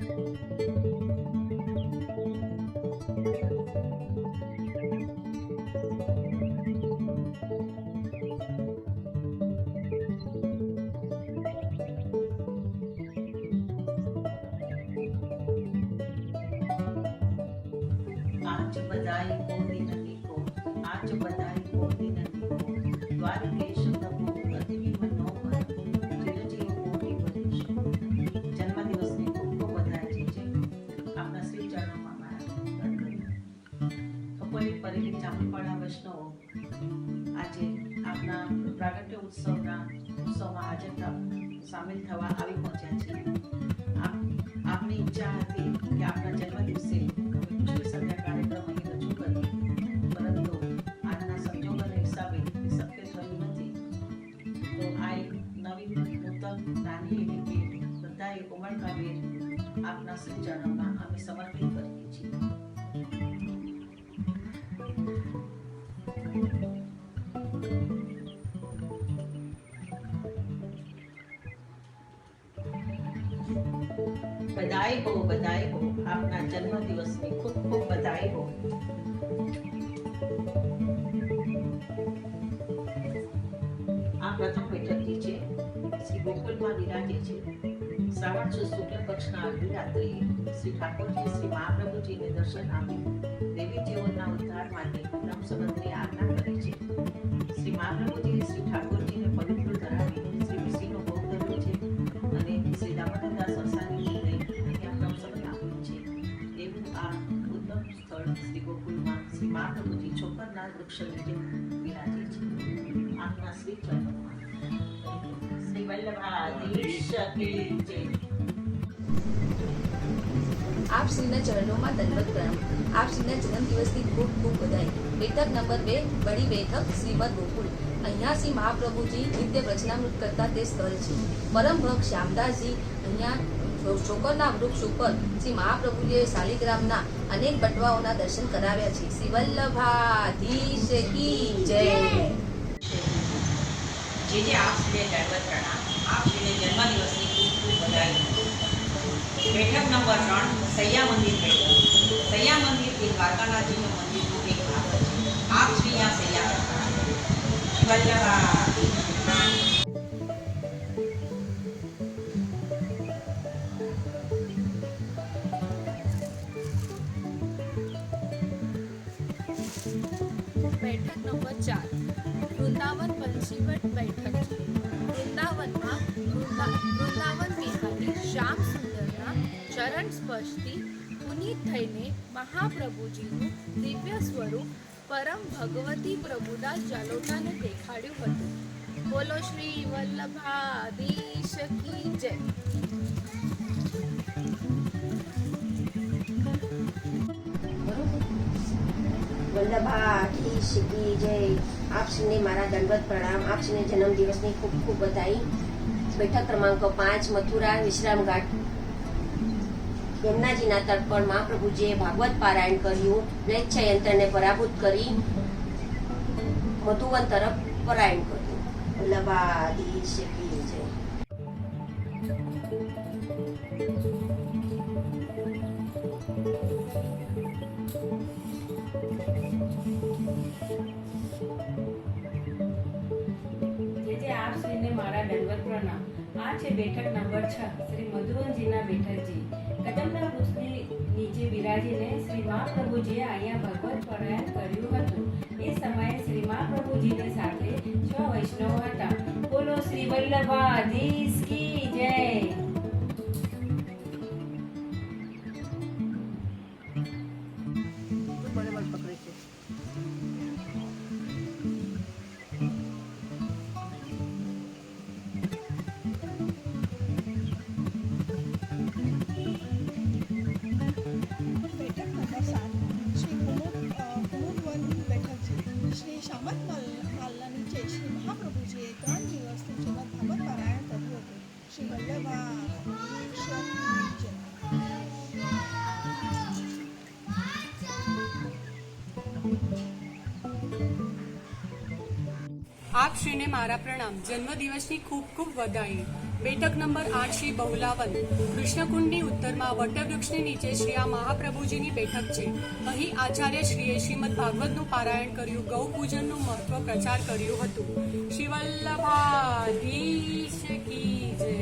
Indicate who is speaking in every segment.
Speaker 1: आज बधाई को दिननी को आज बधाई को दिननी को द्वारकेश नमो अतिथि मनोहर चिरंजीव कोटि वरेश जन्मदिवसની ખૂબ ખૂબ વધાઈ છે આપના શ્રી ચરણોમાં મારા કપોલી પરેલી ચામુંડપાડા વૈષ્ણવો આજે આપના પ્રાગટ્ય ઉત્સવમાં હાજર સામેલ થવા આવી પહોંચ્યા છે આપની ઈચ્છા હતી કે આપના જન્મદિવસે संध्या कार्यक्रम અહીં રજૂ કરીએ પરંતુ આજના સંજોગોના હિસાબે શક્ય થયું નથી તો આ એક નવી નૂતન નાની એવી ભેટ બધાએ ઉમળકાભેર આપના શ્રી ચરણોમાં અમે સમર્પિત કરીએ છીએ. बधाई हो आपना जन्म दिवस में खूब खूब बधाई हो. આ પ્રથમ બેઠક છે શ્રી ગોકુલમાં વિરાજે છે. શ્રાવણ સુદ શુક્લ પક્ષના અડધી રાત્રિએ શ્રી ઠાકોરજી શ્રી મહાપ્રભુજીને દર્શન આપી દેવીજીઓના ઉદ્ધાર માટે બ્રહ્મ સંબંધની આજ્ઞા કરી છે. શ્રી મહાપ્રભુજીએ શ્રી ઠાકોરજીને પવિત્ર ધરાવી શ્રી વિષ્ણુનો ભોગ ધર્યો છે અને શ્રી દામોદરદાસ સરસાની श्री गोकुल में श्री महाप्रभु जी छोकरना वृक्ष नीचे विराजे छे. आपना श्री चरणों श्री वल्लभाधीश की जय.
Speaker 2: आप श्रीना चरणों में दंडवत प्रणाम. आप श्रीना जन्म दिवस की खूब खूब बधाई. बैठक नंबर 2 बड़ी बैठक श्रीमद गोकुल. अहिया श्री महाप्रभुजी नित्य प्रचनामृत करता ते स्थल छे. परम भक्त श्यामदासजी अहिया ચોકરના વૃક્ષ ઉપર શ્રી મહાપ્રભુજીએ શાલિગ્રામના અનેક બટવાઓના દર્શન કરાવ્યા છે. શ્રી વલ્લભાધીશ કી જય.
Speaker 3: જે આપને દંડવત પ્રણામ. આપને જન્મદિવસની ખૂબ ખૂબ બધાઈ. બેઠક નંબર 3 સૈયા મંદિર બેઠક. સૈયા મંદિરથી દ્વારકાનાથજીનું મંદિરનો એક ભાગ છે. આપ શ્રી यहाँ સૈયા વલ્લભાધીશ.
Speaker 4: बैठक नंबर 4 वृंदावन पंचीवट बैठक. वृंदावन बिहारी श्याम सुंदરના ચરણ સ્પર્શથી પુનિત થઈને મહાપ્રભુજીનું દિવ્ય સ્વરૂપ પરમ ભગવતી પ્રભુદાસ જાલોટાને દેખાડ્યું હતું. બોલો શ્રી વલ્લભાધીશ કી જય.
Speaker 5: वल्लभाधीश की जय. आप श्रीने मारा दंडवत प्रणाम. आप श्रीने जन्म दिवस की खूब खूब बधाई. बैठक क्रमांक 5 मथुरा विश्राम घाट यमुनाजीना तट पर महाप्रभुजीए भागवत पारायण कर्યું. म्लेच्छ यंत्रને પરાભૂત કરી મધુવન તરફ પરાયણ કર્યું. વલ્લભાધીશ की जय.
Speaker 6: आप श्रीने मारा दंडवत प्रणाम. आ छे बैठक नंबर 6 श्री मधुवनजीना बेठकजी. कदमना वृक्षनी नीचे विराजीने श्री महाप्रभुजीए अहींया भगवत पारायण कर्યું હતું. એ સમયે શ્રી મહાપ્રભુજીની સાથે 6 વૈષ્ણવ હતા. બોલો શ્રી વલ્લભાધીશ की जय.
Speaker 7: આપ શ્રીને મારા પ્રણામ. જન્મદિવસની ખૂબ ખૂબ વધાઈ. બેઠક નંબર 8 શ્રી બહુલાવન કૃષ્ણકુંડની ઉત્તરમાં વટવૃક્ષની નીચે શ્રી આ મહાપ્રભુજીની બેઠક છે. અહીં આચાર્ય શ્રીએ શ્રીમદ ભાગવતનું પારાયણ કર્યું, ગૌ પૂજનનું મહત્વ પ્રચાર કર્યું હતું. શ્રી વલ્લભાધીશ કી જય.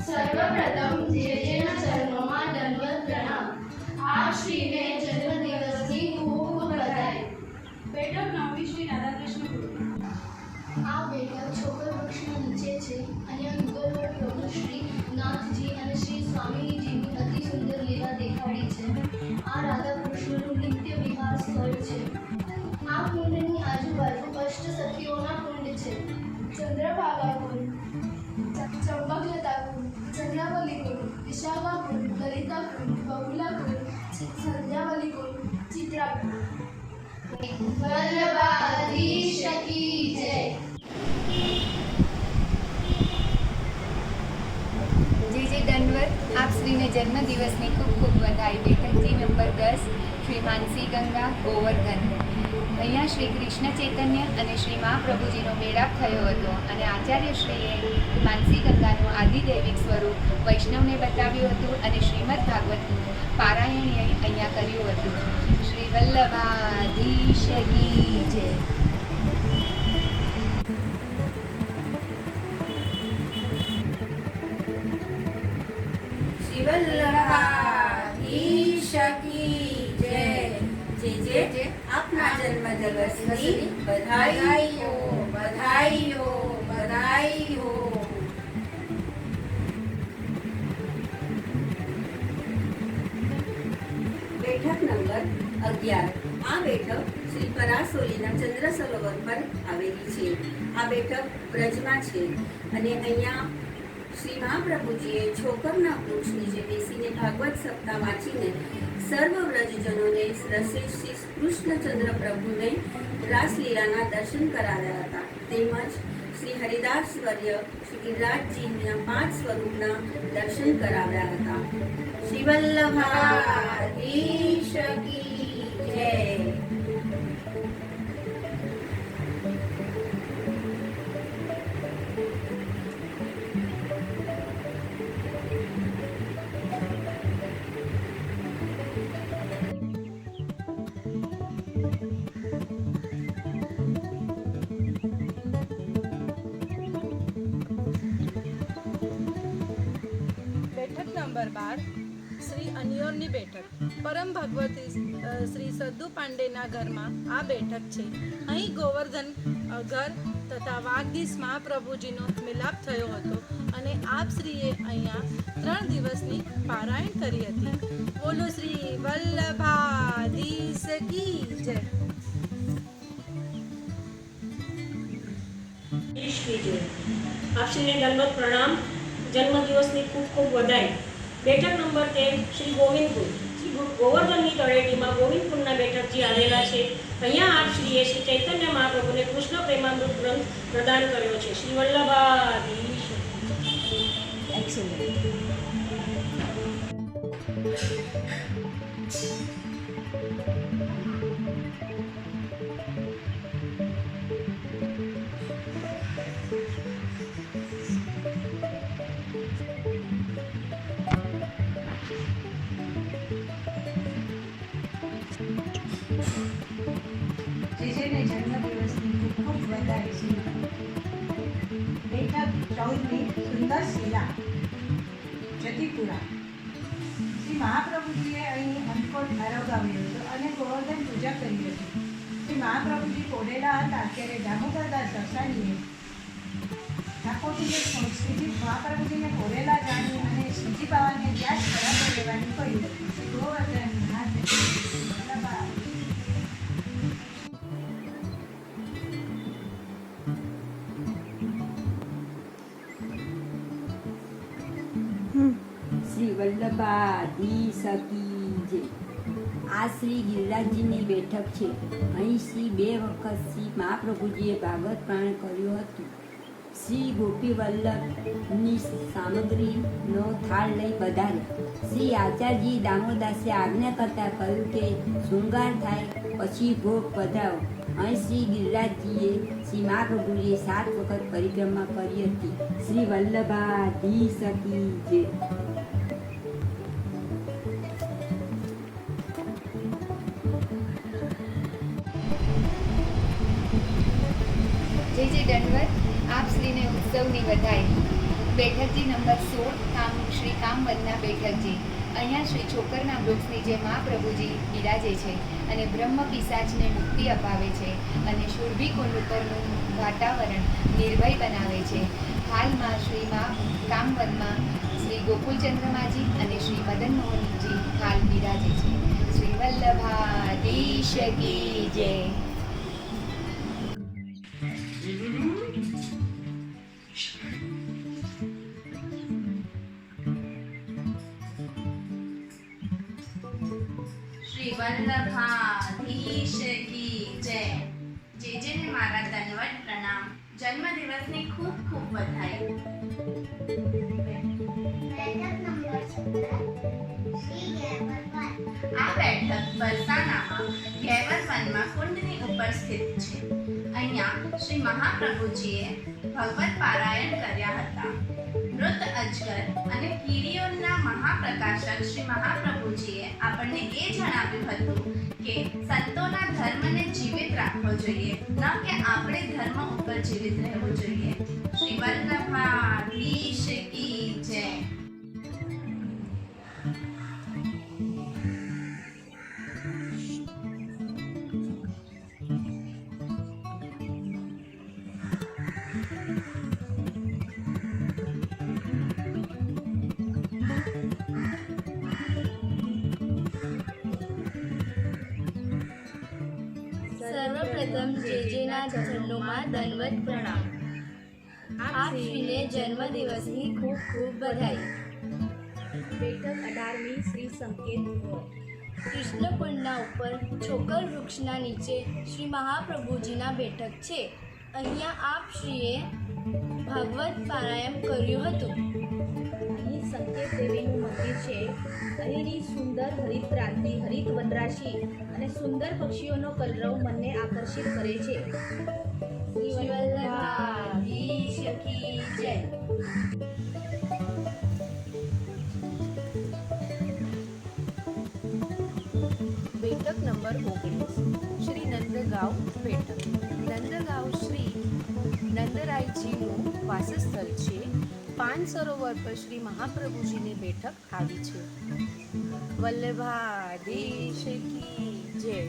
Speaker 8: સર્વપ્રથમ જેજેના ચરણોમાં દંડવત પ્રણામ. આપ શ્રીને જન્મદિવસની ખૂબ ખૂબ બધાઈ. બેઠક નવમી શ્રી રાધાકૃષ્ણ ગુરુ. આ બેઠક છોકર વૃક્ષના નીચે છે. અહીંયા મુગલવડ પ્રભુ શ્રી નાથજી અને શ્રી સ્વામીજીની અતિ સુંદર લીલા દેખાડી છે. આ રાધાકૃષ્ણનું નિત્ય વિહાર સ્થળ છે. આ કુંડની આજુબાજુ અષ્ટ સખીઓના કુંડ છે. ચંદ્રભાગા કુંડ, ચંપકલતા કુંડ, ચંદ્રાવલી કુંડ, વિશાખા કુંડ, લલિતા કુંડ, બહુલા કુંડ, સંધ્યાવલી કુંડ, ચિત્રા કુંડ. વલ્લભાધીશ કી જય.
Speaker 9: જે દંડવત આપ શ્રીને જન્મદિવસની ખૂબ ખૂબ વધાઈ. બેઠકજી નંબર 10 શ્રી માનસી ગંગા ગોવર્ધન. અહીંયા શ્રી કૃષ્ણ ચૈતન્ય અને શ્રી મહાપ્રભુજીનો મેળાપ થયો હતો અને આચાર્યશ્રીએ માનસી ગંગાનું આદિદૈવિક સ્વરૂપ વૈષ્ણવને બતાવ્યું હતું અને શ્રીમદ ભાગવતનું પારાયણ અહીંયા કર્યું હતું. શ્રી વલ્લભાધીશ કી જય.
Speaker 6: શ્રી વલ્લભાધીશ કી જય. જે આપના જન્મદિવસની બધાઈઓ બધાઈઓ બધાઈઓ. બેઠક નંબર 11. આ બેઠક શ્રી પરાસોલીના ચંદ્ર સરોવર પર આવેલી છે. આ બેઠક બ્રજમાં છે અને અહીંયા શ્રી મહાપ્રભુજીએ છોકરના વૃક્ષ નીચે બેસીને ભાગવત સપ્તાહ વાંચીને સર્વ વ્રજજનોને શ્રી કૃષ્ણચંદ્ર પ્રભુને રાસલીલાના દર્શન કરાવ્યા હતા. તેમજ શ્રી હરિદાસ વર્ય શ્રી ગિરિરાજજીના 5 સ્વરૂપના દર્શન કરાવ્યા હતા. શ્રી વલ્લભાધીશ કી જય.
Speaker 10: બેઠક નંબર 12 શ્રી અનિયોરની બેઠક. પરમ ભગવતી શ્રી સદ્દુ પાંડેના ઘરમાં આ બેઠક છે. અહીં ગોવર્ધન ઘર તથા વાઘદીશ મહાપ્રભુજીનો મિલાપ થયો હતો અને આપ શ્રીએ અહીંયા 3 દિવસની પારાયણ કરી હતી. બોલો શ્રી વલ્લભાધીશ કી જય.
Speaker 11: આપશ્રીને દંડવત પ્રણામ. જન્મદિવસની ખૂબ ખૂબ વધાઈ. બેઠક નંબર 13 શ્રી ગોવિંદપુર. શ્રી ગોવર્ધનની તળેટીમાં ગોવિંદપુરના બેઠકજી આવેલા છે. અહીંયા આપશ્રીએ શ્રી ચૈતન્ય મહાપ્રભુને કૃષ્ણ પ્રેમામૃત ગ્રંથ પ્રદાન કર્યો છે. શ્રી વલ્લભાધીશ. એક્સેલન્ટ.
Speaker 12: જેજેને જન્મદિવસની ખૂબ ખૂબ વધાઈ છે. બેઠક 14મી સુંદર શિલા જતીપુરા. શ્રી મહાપ્રભુજીએ અહીં અંતકોટ આરોગાવ્યો હતો અને ગોવર્ધન પૂજા કરી હતી. શ્રી મહાપ્રભુજી પોડેલા હતા ત્યારે દામોદરદાસ દર્શાનીએ ઠાકોરજીને શ્રીજી મહાપ્રભુજીને પોડેલા જાણી અને શ્રીજી બાવાને ત્યાં જ બરાબર લેવાનું કહ્યું. શ્રી ગોવર્ધન હાથ
Speaker 13: શ્રી વલ્લભાધીશ કી જય. આ શ્રી ગિરિરાજજીની બેઠક છે. અહીં શ્રી 2 વખત શ્રી મહાપ્રભુજીએ ભાગવત પારાયણ કર્યું હતું. શ્રી ગોપી વલ્લભની સામગ્રીનો થાળ લઈ પધાર્યા. શ્રી આચાર્યજી દામોદાસે આજ્ઞા કરતા કહ્યું કે શૃંગાર થાય પછી ભોગ પધારો. અહીં શ્રી ગિરિરાજજીએ શ્રી મહાપ્રભુજીએ 7 વખત પરિક્રમા કરી હતી. શ્રી વલ્લભાધીશ કી જય.
Speaker 9: જય દંડવત. આપ શ્રીને ઉત્સવની વધાઈ. બેઠકજી નંબર 16 શ્રી કામવદના બેઠકજી. અહીંયા શ્રી છોકરના વૃક્ષની જે મહાપ્રભુજી બિરાજે છે અને બ્રહ્મ પિશાચને મુક્તિ અપાવે છે અને શુરભી કુંડ ઉપરનું વાતાવરણ નિર્ભય બનાવે છે. હાલમાં શ્રી કામવદમાં શ્રી ગોકુલચંદ્રમાજી અને શ્રી મદન મોહનજી હાલ બિરાજે છે. શ્રી વલ્લભાધીશ કી જય.
Speaker 4: શ્રી વલ્લભાધીશ કી જય. જેને મારા દંડવત પ્રણામ. જન્મદિવસની ખૂબ ખૂબ વધાઈ. આ બેઠક બરસાનામાં ગેવર વનમાં કુંડની ઉપર સ્થિત છે. અહીંયા શ્રી મહાપ્રભુજીએ ભગવત પારાયણ કર્યા હતા. મૃત અજગર અને કીડીઓના મહાપ્રકાશક શ્રી મહાપ્રભુજીએ આપણને એ જણાવ્યું હતું કે સંતોના ધર્મને જીવિત રાખવો જોઈએ, ન કે આપણે ધર્મ ઉપર જીવિત રહેવું જોઈએ. શ્રી વલ્લભાધીશ કી જય.
Speaker 8: સર્વપ્રથમ જેના ચરણોમાં દંડવત પ્રણામ. આપ શ્રીને જન્મદિવસની ખૂબ ખૂબ બધાઈ. બેઠક 18મી શ્રી સંકેત કૃષ્ણકુંડના ઉપર છોકર વૃક્ષના નીચે શ્રી મહાપ્રભુજીના બેઠક છે. અહીંયા આપ શ્રીએ ભાગવત પારાયણ કર્યું હતું. અહીં સંકેત દેવીનું મંદિર છે. અહીંની સુંદર હરિતક્રાંતિ, હરિત વનરાશી અને સુંદર પક્ષીઓનો કલરવ મનને આકર્ષિત કરે છે. શ્રી વલ્લભાધીશ કી જય.
Speaker 10: બેઠક નંબર 19 શ્રી નંદગાંવ બેઠક. નંદગાંવ શ્રી નંદરાયજીનું વાસસ્થળ છે. 5 સરોવર પર શ્રી મહાપ્રભુજીની બેઠક આવી છે. વલ્લભાધીશ કી જય.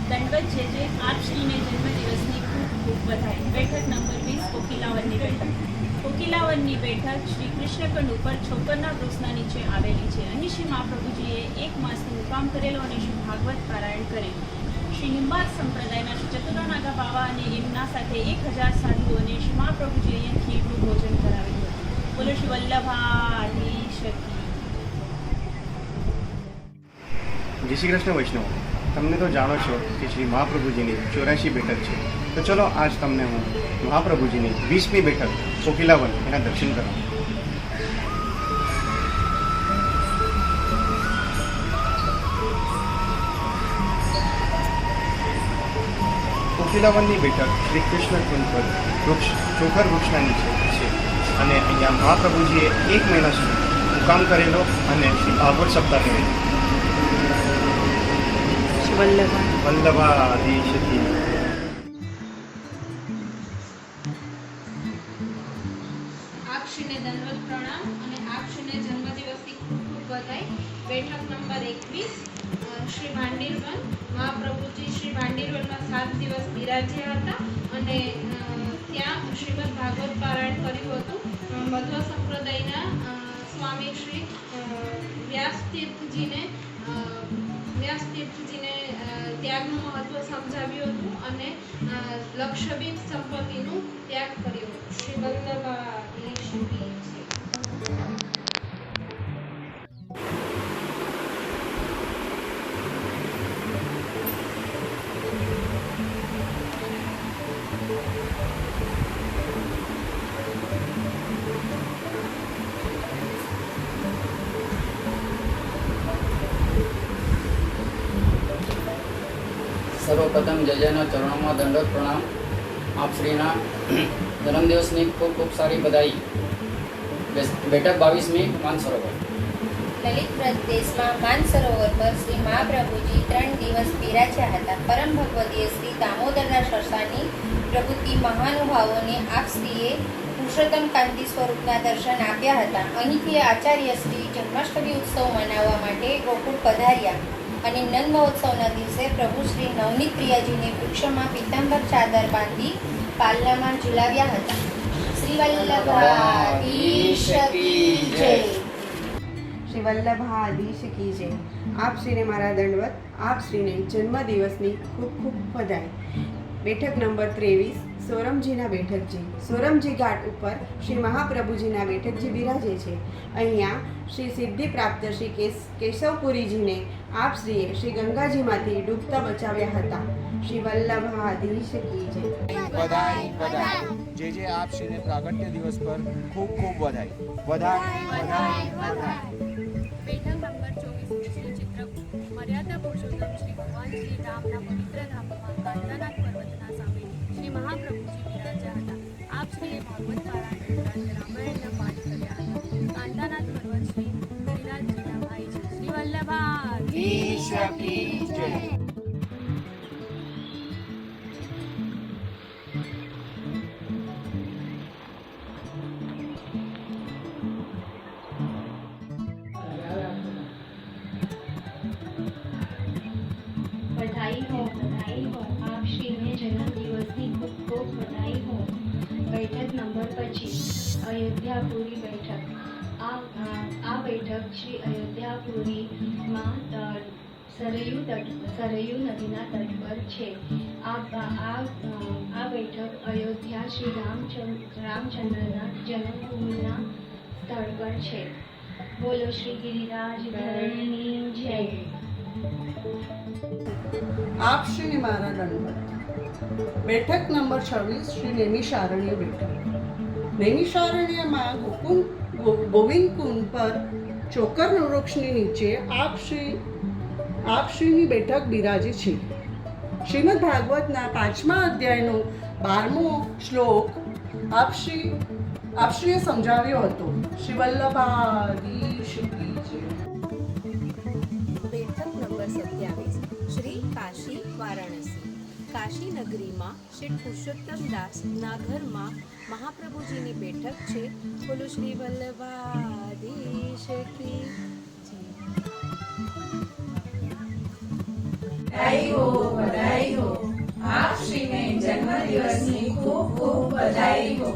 Speaker 14: દંડવત જે આપ શ્રીને જન્મદિવસની ખૂબ ખૂબ વધાઈ. બેઠક નંબર 20 કોકિલાવનની બેઠક. કોકિલાવનની બેઠક શ્રી કૃષ્ણકુંડ ઉપર છોકરના વૃક્ષના નીચે આવેલી છે. અહીં શ્રી મહાપ્રભુજીએ 1 માસનો મુકામ કરેલો અને શ્રી ભાગવત પારાયણ કરેલું. શ્રી નિંબાર્ક સંપ્રદાયના શ્રી ચતુરાનાગા બાવા અને એમના સાથે 1000 સાધુઓને શ્રી મહાપ્રભુજી અહીંયા ખીરનું ભોજન કરાવેલું હતું. બોલો શ્રી વલ્લભાધીશ કી.
Speaker 15: જય શ્રી કૃષ્ણ વૈષ્ણવ. તમને તો જાણો છો કે શ્રી મહાપ્રભુજીની 84 બેઠક છે. તો ચલો આજ તમને હું મહાપ્રભુજીની 20મી બેઠક કોકિલાવન એના દર્શન કરાવું. કોકિલાવનની બેઠક શ્રી કૃષ્ણ કુંડ પર ચોખર વૃક્ષના નીચે છે અને અહીંયા મહાપ્રભુજીએ 1 મહિના સુધી મુકામ કરેલો અને શ્રી ભાગવત સપ્તાહ કરેલી. વલ્લભાધીશ કી.
Speaker 10: આપ શ્રીને દંડવત પ્રણામ અને આપ શ્રીને જન્મદિવસની ખૂબ ખૂબ વધાઈ. બેઠક નંબર 21 શ્રી ભાંડીરવન. મહાપ્રભુજી શ્રી ભાંડીરવનમાં 7 દિવસ બિરાજ્યા હતા અને ત્યાં શ્રીમદ ભાગવત પારાયણ કર્યું હતું. મધ્વ સંપ્રદાયના સ્વામી શ્રી વ્યાસતીર્થજીને ત્યાગનું મહત્વ સમજાવ્યું હતું અને લક્ષબીજ સંપત્તિનું ત્યાગ કર્યો. શ્રી વલ્લભાધીશ કી જય.
Speaker 16: સૌપ્રથમ જજેના ચરણોમાં દંડવત પ્રણામ. આપ શ્રીના જન્મદિવસની ખૂબ ખૂબ સારી બધાઈ. બેઠક 22મી માનસરોવર.
Speaker 9: લલિત પ્રદેશમાં માનસરોવર પર શ્રી મહાપ્રભુજી 3 દિવસ બિરાજ્યા હતા. પરમ ભગવતીએ શ્રી દામોદરના સરસાની પ્રભુતિ મહાનુભાવોને આપ શ્રીએ પુરુષોત્તમ કાંતિ સ્વરૂપના દર્શન આપ્યા હતા. અહીંથી આચાર્ય શ્રી જન્માષ્ટમી ઉત્સવ મનાવવા માટે ગોકુળ પધાર્યા અને નંદ મહોત્સવના દિવસે પ્રભુ શ્રી નવનીત પ્રિયાજીને વૃક્ષમાં પીતાંબર ચાદર બાંધી પાલનામાં ઝુલાવ્યા હતા. શ્રી વલ્લભાધીશ કી જય.
Speaker 17: શ્રી વલ્લભાધીશ કી જય. આપ શ્રીને મારા દંડવત. આપ શ્રીને જન્મદિવસની ખૂબ ખૂબ બધાઈ. બેઠક નંબર 23 સોરમજીના બેઠકજી. સોરમજી ઘાટ ઉપર શ્રી મહાપ્રભુજીના બેઠકજી બિરાજે છે. અહીંયા શ્રી સિદ્ધિ પ્રાપ્ત શ્રી કેશવપુરીજીને આપ શ્રીએ શ્રી ગંગાજીમાંથી ડૂબતા બચાવ્યા હતા. શ્રી વલ્લભાધીશ કી જય.
Speaker 18: બધાઈ બધાઈ. જે આપ શ્રીને પ્રાગટ્ય દિવસ પર ખૂબ ખૂબ બધાઈ. બધાઈ બધાઈ બધાઈ.
Speaker 19: બેઠક નંબર 24 શ્રી ચિત્રકૂટ મર્યાદા પુરુષોત્તમ શ્રી ભગવાન શ્રી રામના પવિત્ર ધામમાં કાંતાનાથ પર્વતના સામે શ્રી મહાપ્રભુજી બિરાજ્યા હતા. આપ શ્રીએ ભાગવત પારાયણ ઉપરાંત રામાયણના પાઠ કર્યા હતા. કાંતાનાથ પર્વત શ્રી ગિરિરાજજીના ભાઈ છે. શ્રી વલ્લભાધીશ કી જય.
Speaker 8: बधाई हो आप श्री ने जन्म दिवस की खूब खूब बधाई हो. बैठक नंबर 25 अयोध्यापुरी बैठक. આ બેઠક શ્રી અયોધ્યાપુરીમાં સરયુ નદીના તટ પર છે. આ બેઠક અયોધ્યા શ્રી રામચંદ્રના જન્મભૂમિના સ્થળ પર છે. બોલો શ્રી ગિરિરાજ ધરણી જય.
Speaker 20: આપ શ્રીને મારા દંડવત. બેઠક નંબર 26 શ્રી નૈમિષારણ્ય બેઠક. નૈમિષારણ્યમાં ગોવિંદકુંડ પર ચોકર વૃક્ષની નીચે આપ શ્રીની બેઠક બિરાજે છે. શ્રીમદ ભાગવતના 5મા અધ્યાયનો 12મો શ્લોક આપ શ્રીએ સમજાવ્યો હતો. શ્રી વલ્લભાધીશ કી જય.
Speaker 2: બેઠક નંબર 27 શ્રી કાશી વારાણસી. કાશી નગરીમાં શ્રી પુરુષોત્તમ દાસના ઘરમાં મહાપ્રભુજીની બેઠક છે. બોલો શ્રી વલ્લભાધીશ કી
Speaker 21: બધાઈ હો. આપ શ્રીને જન્મદિવસની ખૂબ ખૂબ બધાઈ હો.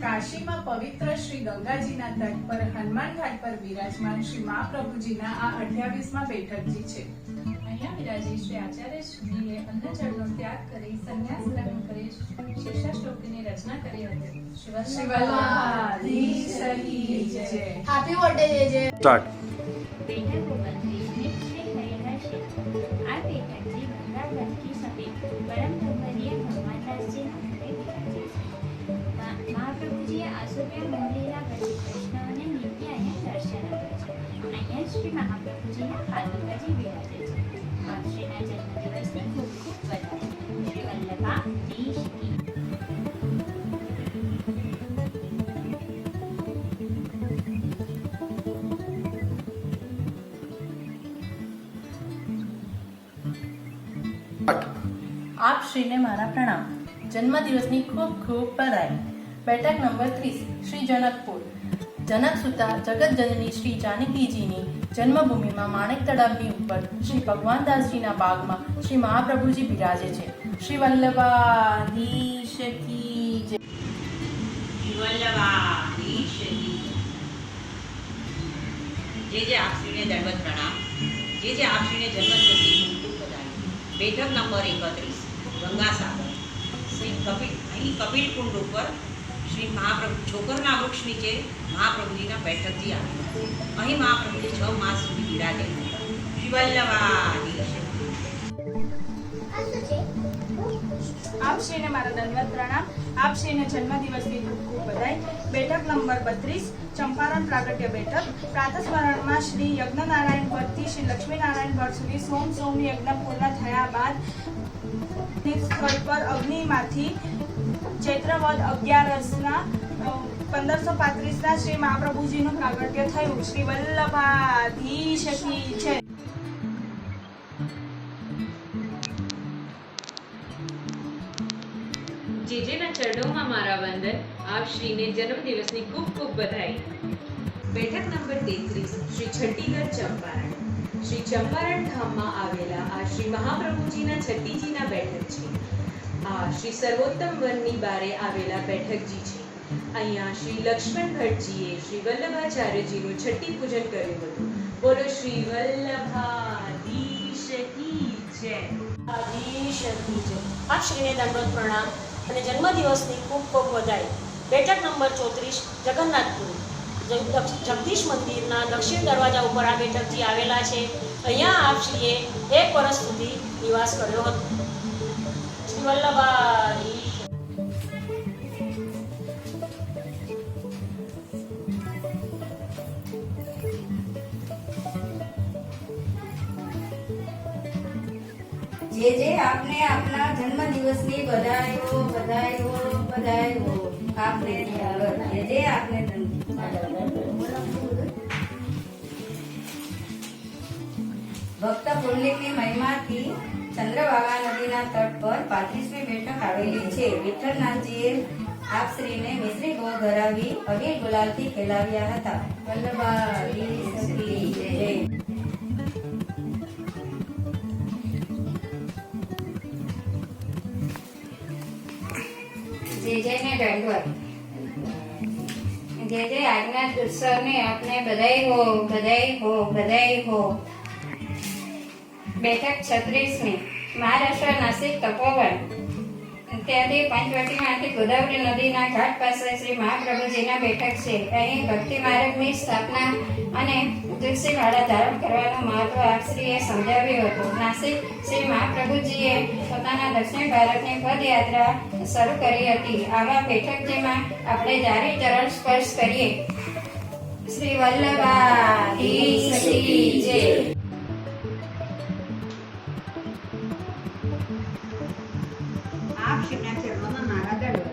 Speaker 22: કાશીમાં પવિત્ર શ્રી ગંગાજીના તટ પર હનુમાન ઘાટ પર વિરાજમાન શ્રી મહાપ્રભુજીના આ 28મા બેઠકજી છે. અહીંયા વિરાજી શ્રી આચાર્ય શ્રીએ અન્નજળનો ત્યાગ કરી સંન્યાસ ગ્રહણ કરી શેષાષ્ટોકની રચના કરી હતી. શ્રી વલ્લભાધીશ કી જય. હેપી બર્થડે જય.
Speaker 15: સ્ટાર્ટ.
Speaker 23: બેઠક 29 શ્રી હરિહર. આ બેઠકજી ગંગા ઘાટ की समीप परम भगवतीय भगवानदासजी नाथे विराजे છે. મહાપ્રભુજીએ આસુપ્યા મોહલીલા ગરીબ વૈષ્ણવને નિત્ય અહીંયા દર્શન આપે છે. અહીંયા શ્રી મહાપ્રભુજીના પાદુકાજી બિરાજે છે. આપ શ્રીના જન્મદિવસની ખૂબ ખૂબ બધાઈ. શ્રી વલ્લભાધીશ કી.
Speaker 24: આપ શ્રીને મારા પ્રણામ. જન્મદિવસની ખૂબ ખૂબ બધાઈ. બેઠક નંબર 30 શ્રી જનકપુર. જનકસુતા જગતજનની શ્રી જાનકીજીની જન્મભૂમિમાં માણેક તળાવની ઉપર શ્રી ભગવાનદાસજીના બાગમાં શ્રી મહાપ્રભુજી બિરાજે છે. શ્રી વલ્લભાધીશ કી જય.
Speaker 3: શ્રી વલ્લભાધીશ કી જય. જે આપશ્રીને દંડવત પ્રણામ. જે આપશ્રીને જન્મદિવસની ખૂબ ખૂબ બધાઈ. બેઠક નંબર 31 ગંગાસાગર. અહીં કપિલ કુંડ ઉપર શ્રી મહાપ્રભુ છોકરના વૃક્ષ નીચે મહાપ્રભુજીના બેઠકજી આવી. અહીં મહાપ્રભુજી 6 માસ સુધી બિરાજે. શ્રી વલ્લભાધીશ.
Speaker 1: આપશ્રીને મારા દંડવત પ્રણામ. આપશ્રીને જન્મદિવસની ખૂબ ખૂબ બધાઈ. બેઠક નંબર 32 ચંપારણ પ્રાગટ્ય બેઠક. પ્રાતસ્મરણમાં શ્રી યજ્ઞનારાયણ ભટ્ટથી શ્રી લક્ષ્મીનારાયણ ભટ્ટ સુધી સોમ યજ્ઞ પૂર્ણ થયા બાદ સ્થળ પર અગ્નિમાંથી ચૈત્રવદ 11ના 1535ના શ્રી મહાપ્રભુજીનું પ્રાગટ્ય થયું. શ્રી વલ્લભાધીશ કી જય.
Speaker 5: જેજેના ચરણોમાં મારા વંદન. આપ શ્રીને જન્મદિવસની ખૂબ ખૂબ બધાઈ. બેઠક નંબર 33 શ્રી છઠ્ઠીગઢ ચંપારણ. શ્રી ચંપારણ ધામમાં આવેલા આ શ્રી મહાપ્રભુજીના છઠ્ઠીજીના બેઠક છે. આ શ્રી સર્વોત્તમ વનની બારે આવેલા બેઠકજી છે. અહીંયા શ્રી લક્ષ્મણ ભટ્ટજીએ શ્રી વલ્લભાચાર્યજીનું છઠ્ઠી પૂજન કર્યું હતું. બોલો શ્રી વલ્લભાધીશ કી જય.
Speaker 11: આપ શ્રીને દંડવત પ્રણામ અને જન્મદિવસની ખૂબ ખૂબ વધાઈ. બેઠક નંબર 34 જગન્નાથપુર. જગદીશ મંદિરના દક્ષિણ દરવાજા ઉપર આ બેઠકજી આવેલા છે. અહીંયા આપ શ્રીએ 1 વર્ષ સુધી નિવાસ કર્યો હતો. શ્રી વલ્લભાધીશ.
Speaker 6: જે આપને આપના જન્મદિવસની બધાઈઓ બધાઈઓ બધાઈઓ. આપને જે આપને ભક્ત પુંડલિકની મહિમાથી ચંદ્રભાગા નદીના તટ પર 35મી બેઠક આવેલી છે. વિઠ્ઠલનાથજીએ આપશ્રીને મિશ્રી ગો ધરાવી અબીર ગુલાલથી ખેલાવ્યા હતા. વલ્લભાધીશ કી જય. જેજેને દંડવત. જે આજના ઉત્સવને આપણે બધાઈ હો બધાઈ હો બધાઈ હો. બેઠક 36મી મહારાષ્ટ્ર નાસિક તપોવન. ત્યાંથી પંચવટીમાંથી ગોદાવરી નદીના ઘાટ પાસે શ્રી મહાપ્રભુજીના બેઠક છે. અહીં ભક્તિ માર્ગની સ્થાપના અને તુલસી માળા ધારણ કરવાનું મહત્વ આપશ્રીએ સમજાવ્યું હતું. નાસિક શ્રી મહાપ્રભુજીએ પોતાના દક્ષિણ ભારતની પદયાત્રા શરૂ કરી હતી. આવા બેઠકજીમાં આપણે જારી ચરણ સ્પર્શ કરીએ. શ્રી વલ્લભાધીશ કી જય.
Speaker 3: આપશ્રીના ચરણોમાં મારા દંડવત.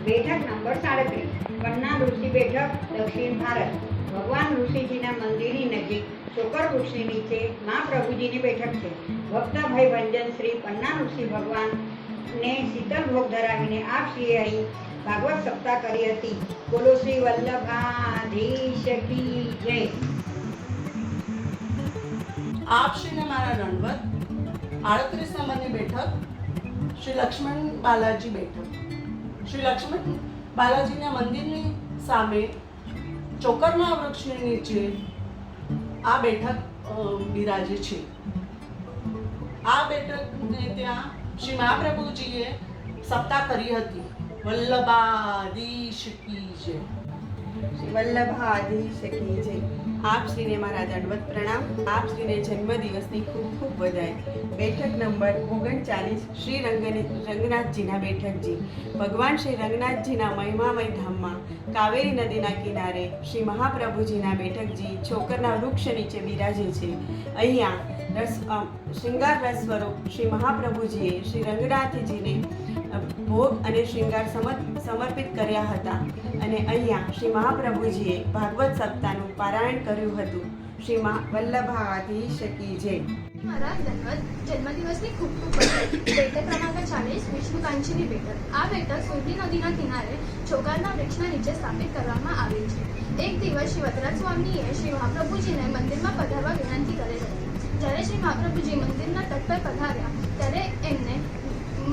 Speaker 3: બેઠક નંબર 37 પન્ના ઋષિ બેઠક દક્ષિણ ભારત. ભગવાન ઋષિજીના મંદિરની નજીક ચોકર વૃક્ષની નીચે મહાપ્રભુજીની બેઠક છે. ભક્તભાઈ ભંજન શ્રી પન્ના ઋષિ ભગવાનને શીતળ ભોગ ધરાવીને આપશ્રીએ અહીં ભાગવત સપ્તાહ કરી હતી. બોલો શ્રી વલ્લભાધીશ કી જય.
Speaker 20: આપશ્રીને મારા દંડવત. 38 નંબરની બેઠક શ્રી લક્ષ્મણ બાલાજી બેઠક. શ્રી લક્ષ્મણ બાલાજીના મંદિરની સામે ચોકરના વૃક્ષની નીચે આ બેઠક બિરાજે છે. આ બેઠકને ત્યાં શ્રી મહાપ્રભુજીએ સપ્તાહ કરી હતી. વલ્લભાધીશ કી જય.
Speaker 17: શ્રી વલ્લભાધીશ કી જય. આપ શ્રીને મારા દંડવત પ્રણામ. આપ શ્રીને જન્મદિવસની ખૂબ ખૂબ બધાઈ. બેઠક નંબર 39 શ્રી રંગનાથજીના બેઠકજી. ભગવાન શ્રી રંગનાથજીના મહિમામય ધામમાં કાવેરી નદીના કિનારે શ્રી મહાપ્રભુજીના બેઠકજી છોકરના વૃક્ષ નીચે બિરાજે છે. અહીંયા શૃંગાર રસ સ્વરૂપ શ્રી મહાપ્રભુજીએ શ્રી રંગનાથજીને ભોગ અને શૃંગાર સમર્પિત કર્યા હતા. અને અહીંયા શ્રી મહાપ્રભુજીએ ભાગવત સપ્તાહનું પારાયણ કર્યું હતું. શ્રી વલ્લભાધીશ કી જય.
Speaker 8: મારા દંડવત. જન્મદિવસની ખૂબ ખૂબ બધાઈ. બેઠક ક્રમાંક 40 વિષ્ણુકાંચીની બેઠક. આ બેઠક સુરતી નદીના કિનારે ચોકારના વૃક્ષના નીચે સ્થાપિત કરવામાં આવેલ છે. એક દિવસ શ્રી વરદરાજ સ્વામીએ શ્રી મહાપ્રભુજીને મંદિરમાં પધારવા વિનંતી કરેલ હતી. જ્યારે શ્રી મહાપ્રભુજી મંદિરના તટ પર પધાર્યા ત્યારે એમને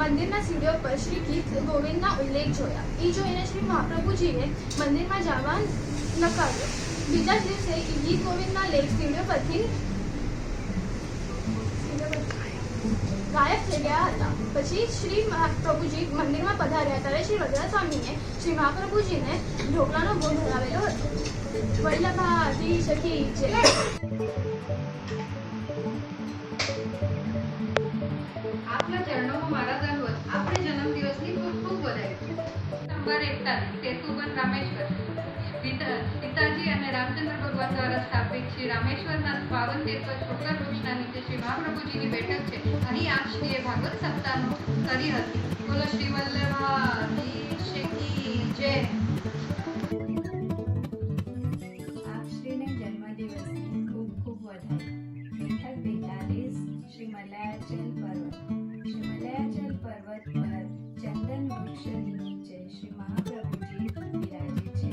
Speaker 8: મંદિરના સીડીઓ પર શ્રી ગીત ગોવિંદના ઉલ્લેખ જોયા. એ જોઈને શ્રી મહાપ્રભુજીએ મંદિરમાં જવા નકાર્યો. બીજા દિવસે ગીત ગોવિંદના લેખ સીડીઓ પરથી ગાયબ થઈ ગયા હતા. પછી શ્રી મહાપ્રભુજી મંદિરમાં પધાર્યા ત્યારે શ્રી વરદરાજ સ્વામીએ શ્રી મહાપ્રભુજીને ઢોકળાનો ભોગ ધરાવેલો હતો. વલ્લભાધીશ કી જય.
Speaker 2: આપના ચરણોમાં મારા દંડવત. આપણે
Speaker 4: નંબર 41 સેતુવન રામેશ્વર પિતાજી અને રામચંદ્ર ભગવાન દ્વારા સ્થાપિત શ્રી રામેશ્વરના પાવન તીર્થ પર છોકર વૃક્ષના નીચે શ્રી મહાપ્રભુજીની બેઠક છે. અહીં આપશ્રીએ ભાગવત સપ્તાહ કરી હતી. બોલો શ્રી વલ્લભાધીશ કી જય.
Speaker 9: આપશ્રીને જન્મદિવસની ખૂબ ખૂબ વધાઈ. બેઠક 42 શ્રી મલયાચલ પર્વત. શ્રી મલયાચલ પર્વત પર ચંદન વૃક્ષની નીચે શ્રી મહાપ્રભુજી બિરાજે છે.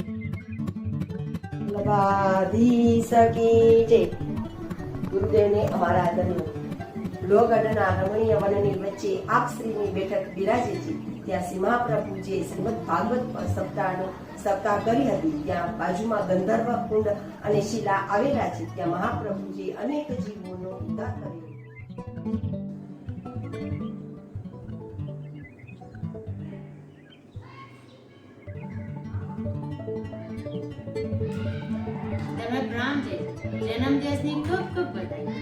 Speaker 7: વલ્લભાધીશ કી જય. ગુરુદેવને અમારા આદરણીય લોગઢના રમણીય વનની વચ્ચે આપ શ્રીની બેઠક બિરાજે છે. ત્યાં શ્રી મહાપ્રભુજીએ શ્રીમદ ભાગવત સપ્તાહ કરી હતી. ત્યાં બાજુમાં ગંધર્વ કુંડ અને શિલા આવેલા છે. ત્યાં મહાપ્રભુજીએ અનેક જીવોનો ઉદ્ધાર કર્યો.
Speaker 12: પ્રણામ છે. જન્મદિવસની ખૂબ ખૂબ વધાઈ.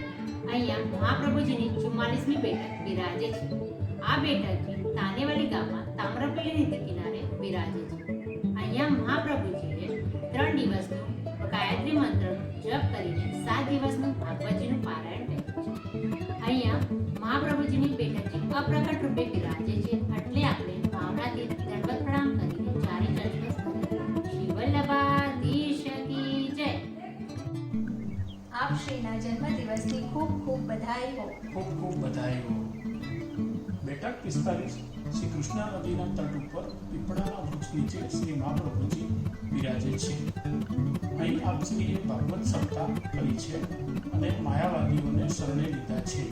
Speaker 12: અહીંયા મહાપ્રભુજીની 44મી બેઠક બિરાજે છે. આ બેઠકજી તાનેવાલી ગામમાં તામ્રપલ્લી નદી કિનારે બિરાજે છે. અહીંયા મહાપ્રભુજીએ 3 દિવસનું ગાયત્રી મંત્રનો જપ કરીને 7 દિવસનું ભાગવતજીનું પારાયણ કર્યું છે. અહીંયા મહાપ્રભુજીની બેઠકજી અપ્રકટ રૂપે બિરાજે છે. એટલે આપણે ભાવનાથી દંડવત પ્રણામ કરીને ચારે ચરણસ્પર્શ કરીએ. શ્રી વલ્લભાધીશ કી જય.
Speaker 9: આપ શ્રીના જન્મદિવસની ખૂબ ખૂબ બધાઈ હો.
Speaker 13: ખૂબ ખૂબ બધાઈ હો. બેઠક 45 શ્રી કૃષ્ણા નદીના તટ ઉપર પીપળાના વૃક્ષ નીચે શ્રી મહાપ્રભુજી બિરાજે છે. અહીં આપ શ્રીએ ભાગવત સપ્તાહ કરી છે અને માયાવાદીઓને શરણે લીધા છે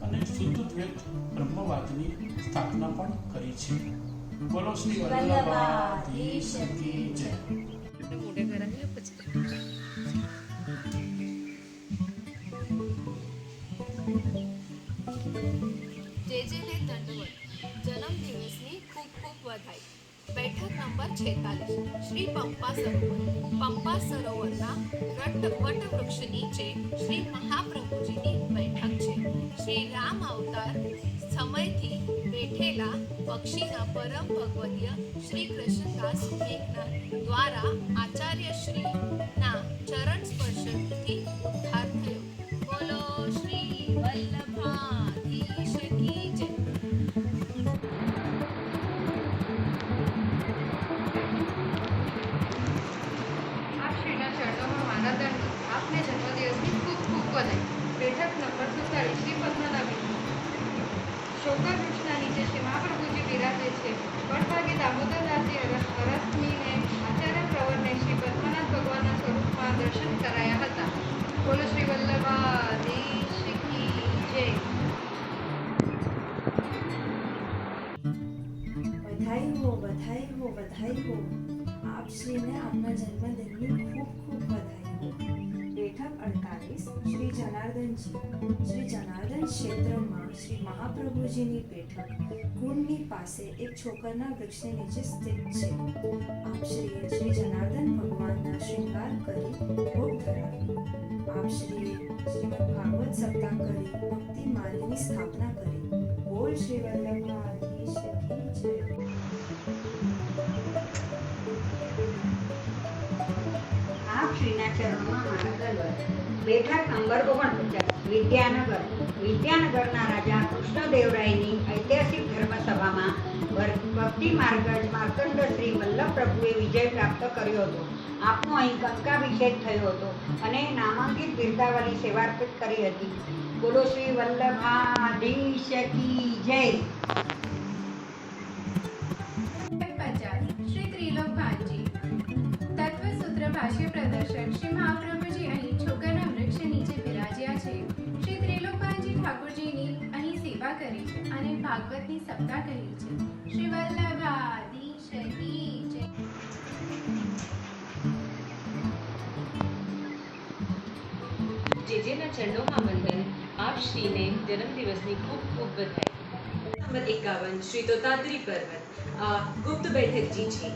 Speaker 13: અને શુદ્ધ દ્વૈત બ્રહ્મવાદની સ્થાપના પણ કરી છે. બોલો શ્રી વલ્લભાધીશ કી જય.
Speaker 25: જેજેને દંડવત. જન્મદિવસની ખૂબ ખૂબ વધાઈ. બેઠક નંબર 46 શ્રી પંપા સરોવરના વટવૃક્ષ નીચે શ્રી મહાપ્રભુજીની બેઠક છે. શ્રી રામ અવતાર સમયથી બેઠેલા પક્ષીના પરમ ભગવદીય શ્રી કૃષ્ણદાસ મેઘનાથ દ્વારા આચાર્ય શ્રીના ચરણ સ્પર્શથી ઉદ્ધાર થયો. બોલો શ્રી વલ્લભાધીશ કી જય.
Speaker 4: આપ શ્રીના ચરણોમાં મારા દંડ. આપને જન્મદિવસની ખૂબ ખૂબ વધાઈ. બેઠક નંબર 47 શ્રી પદ્મનાભી શોકર વૃક્ષના નીચે શ્રી મહાપ્રભુજી બિરાજે છે. વડભાગે દામોદરદાસજી હરસ્મીને આચાર્ય પ્રવરને શ્રી પદ્મનાભ ભગવાનના સ્વરૂપમાં દર્શન કરાયા હતા. બોલો શ્રી વલ્લભાધીશ કી જય.
Speaker 26: બધાઈ હો બધાઈ હો બધાઈ હો. આપ શ્રીને આપના જન્મદિનની ખૂબ ખૂબ બધાઈ હો. બેઠક 48 શ્રી જનાર્દનજી. શ્રી જનાર્દન ક્ષેત્રમાં શ્રી મહાપ્રભુજીની બેઠક કુંડની પાસે એક છોકરના વૃક્ષની નીચે સ્થિત છે. આપ શ્રીએ શ્રી જનાર્દન ભગવાનના શૃંગાર કરી ભોગ ધરાવ્યો. આપ શ્રીએ શ્રીમદ ભાગવત સપ્તાહ કરી ભક્તિ માર્ગની સ્થાપના કરી. બોલ શ્રી વલ્લભાધીશ કી જય.
Speaker 27: આપ શ્રીના ચરણોમાં મારા દંડવત. બેઠક નંબર 49 વિદ્યાનગર. વિદ્યાનગરના રાજા કૃષ્ણદેવરાયની ઐતિહાસિક ધર્મસભામાં ભક્તિ માર્કંડ શ્રી વલ્લભ પ્રભુએ વિજય પ્રાપ્ત કર્યો હતો. આપનો અહીં કંકાભિષેક થયો હતો અને નામાંકિત બિરદાવલી સેવાર્પિત કરી હતી. બોલો શ્રી વલ્લભાધીશ કી જય.
Speaker 9: શ્રી ત્રિલોકભાનજી. તત્વસૂત્ર ભાષ્ય પ્રદર્શક શ્રી મહાપ્રભુજી અહીં છોકરના વૃક્ષ નીચે બિરાજ્યા છે. શ્રી ત્રિલોકભાનજી ઠાકોરજીની અહીં સેવા કરી છે અને ભાગવતની સપ્તાહ કરી છે. શ્રી વલ્લભાધીશ કી જય.
Speaker 5: જેજેના ચરણોમાં વંદન. આપ શ્રીને જન્મદિવસની ખૂબ ખૂબ વધાઈ. નંબર 51 શ્રી તોતાદ્રી પર્વત. આ ગુપ્ત બેઠકજી છે.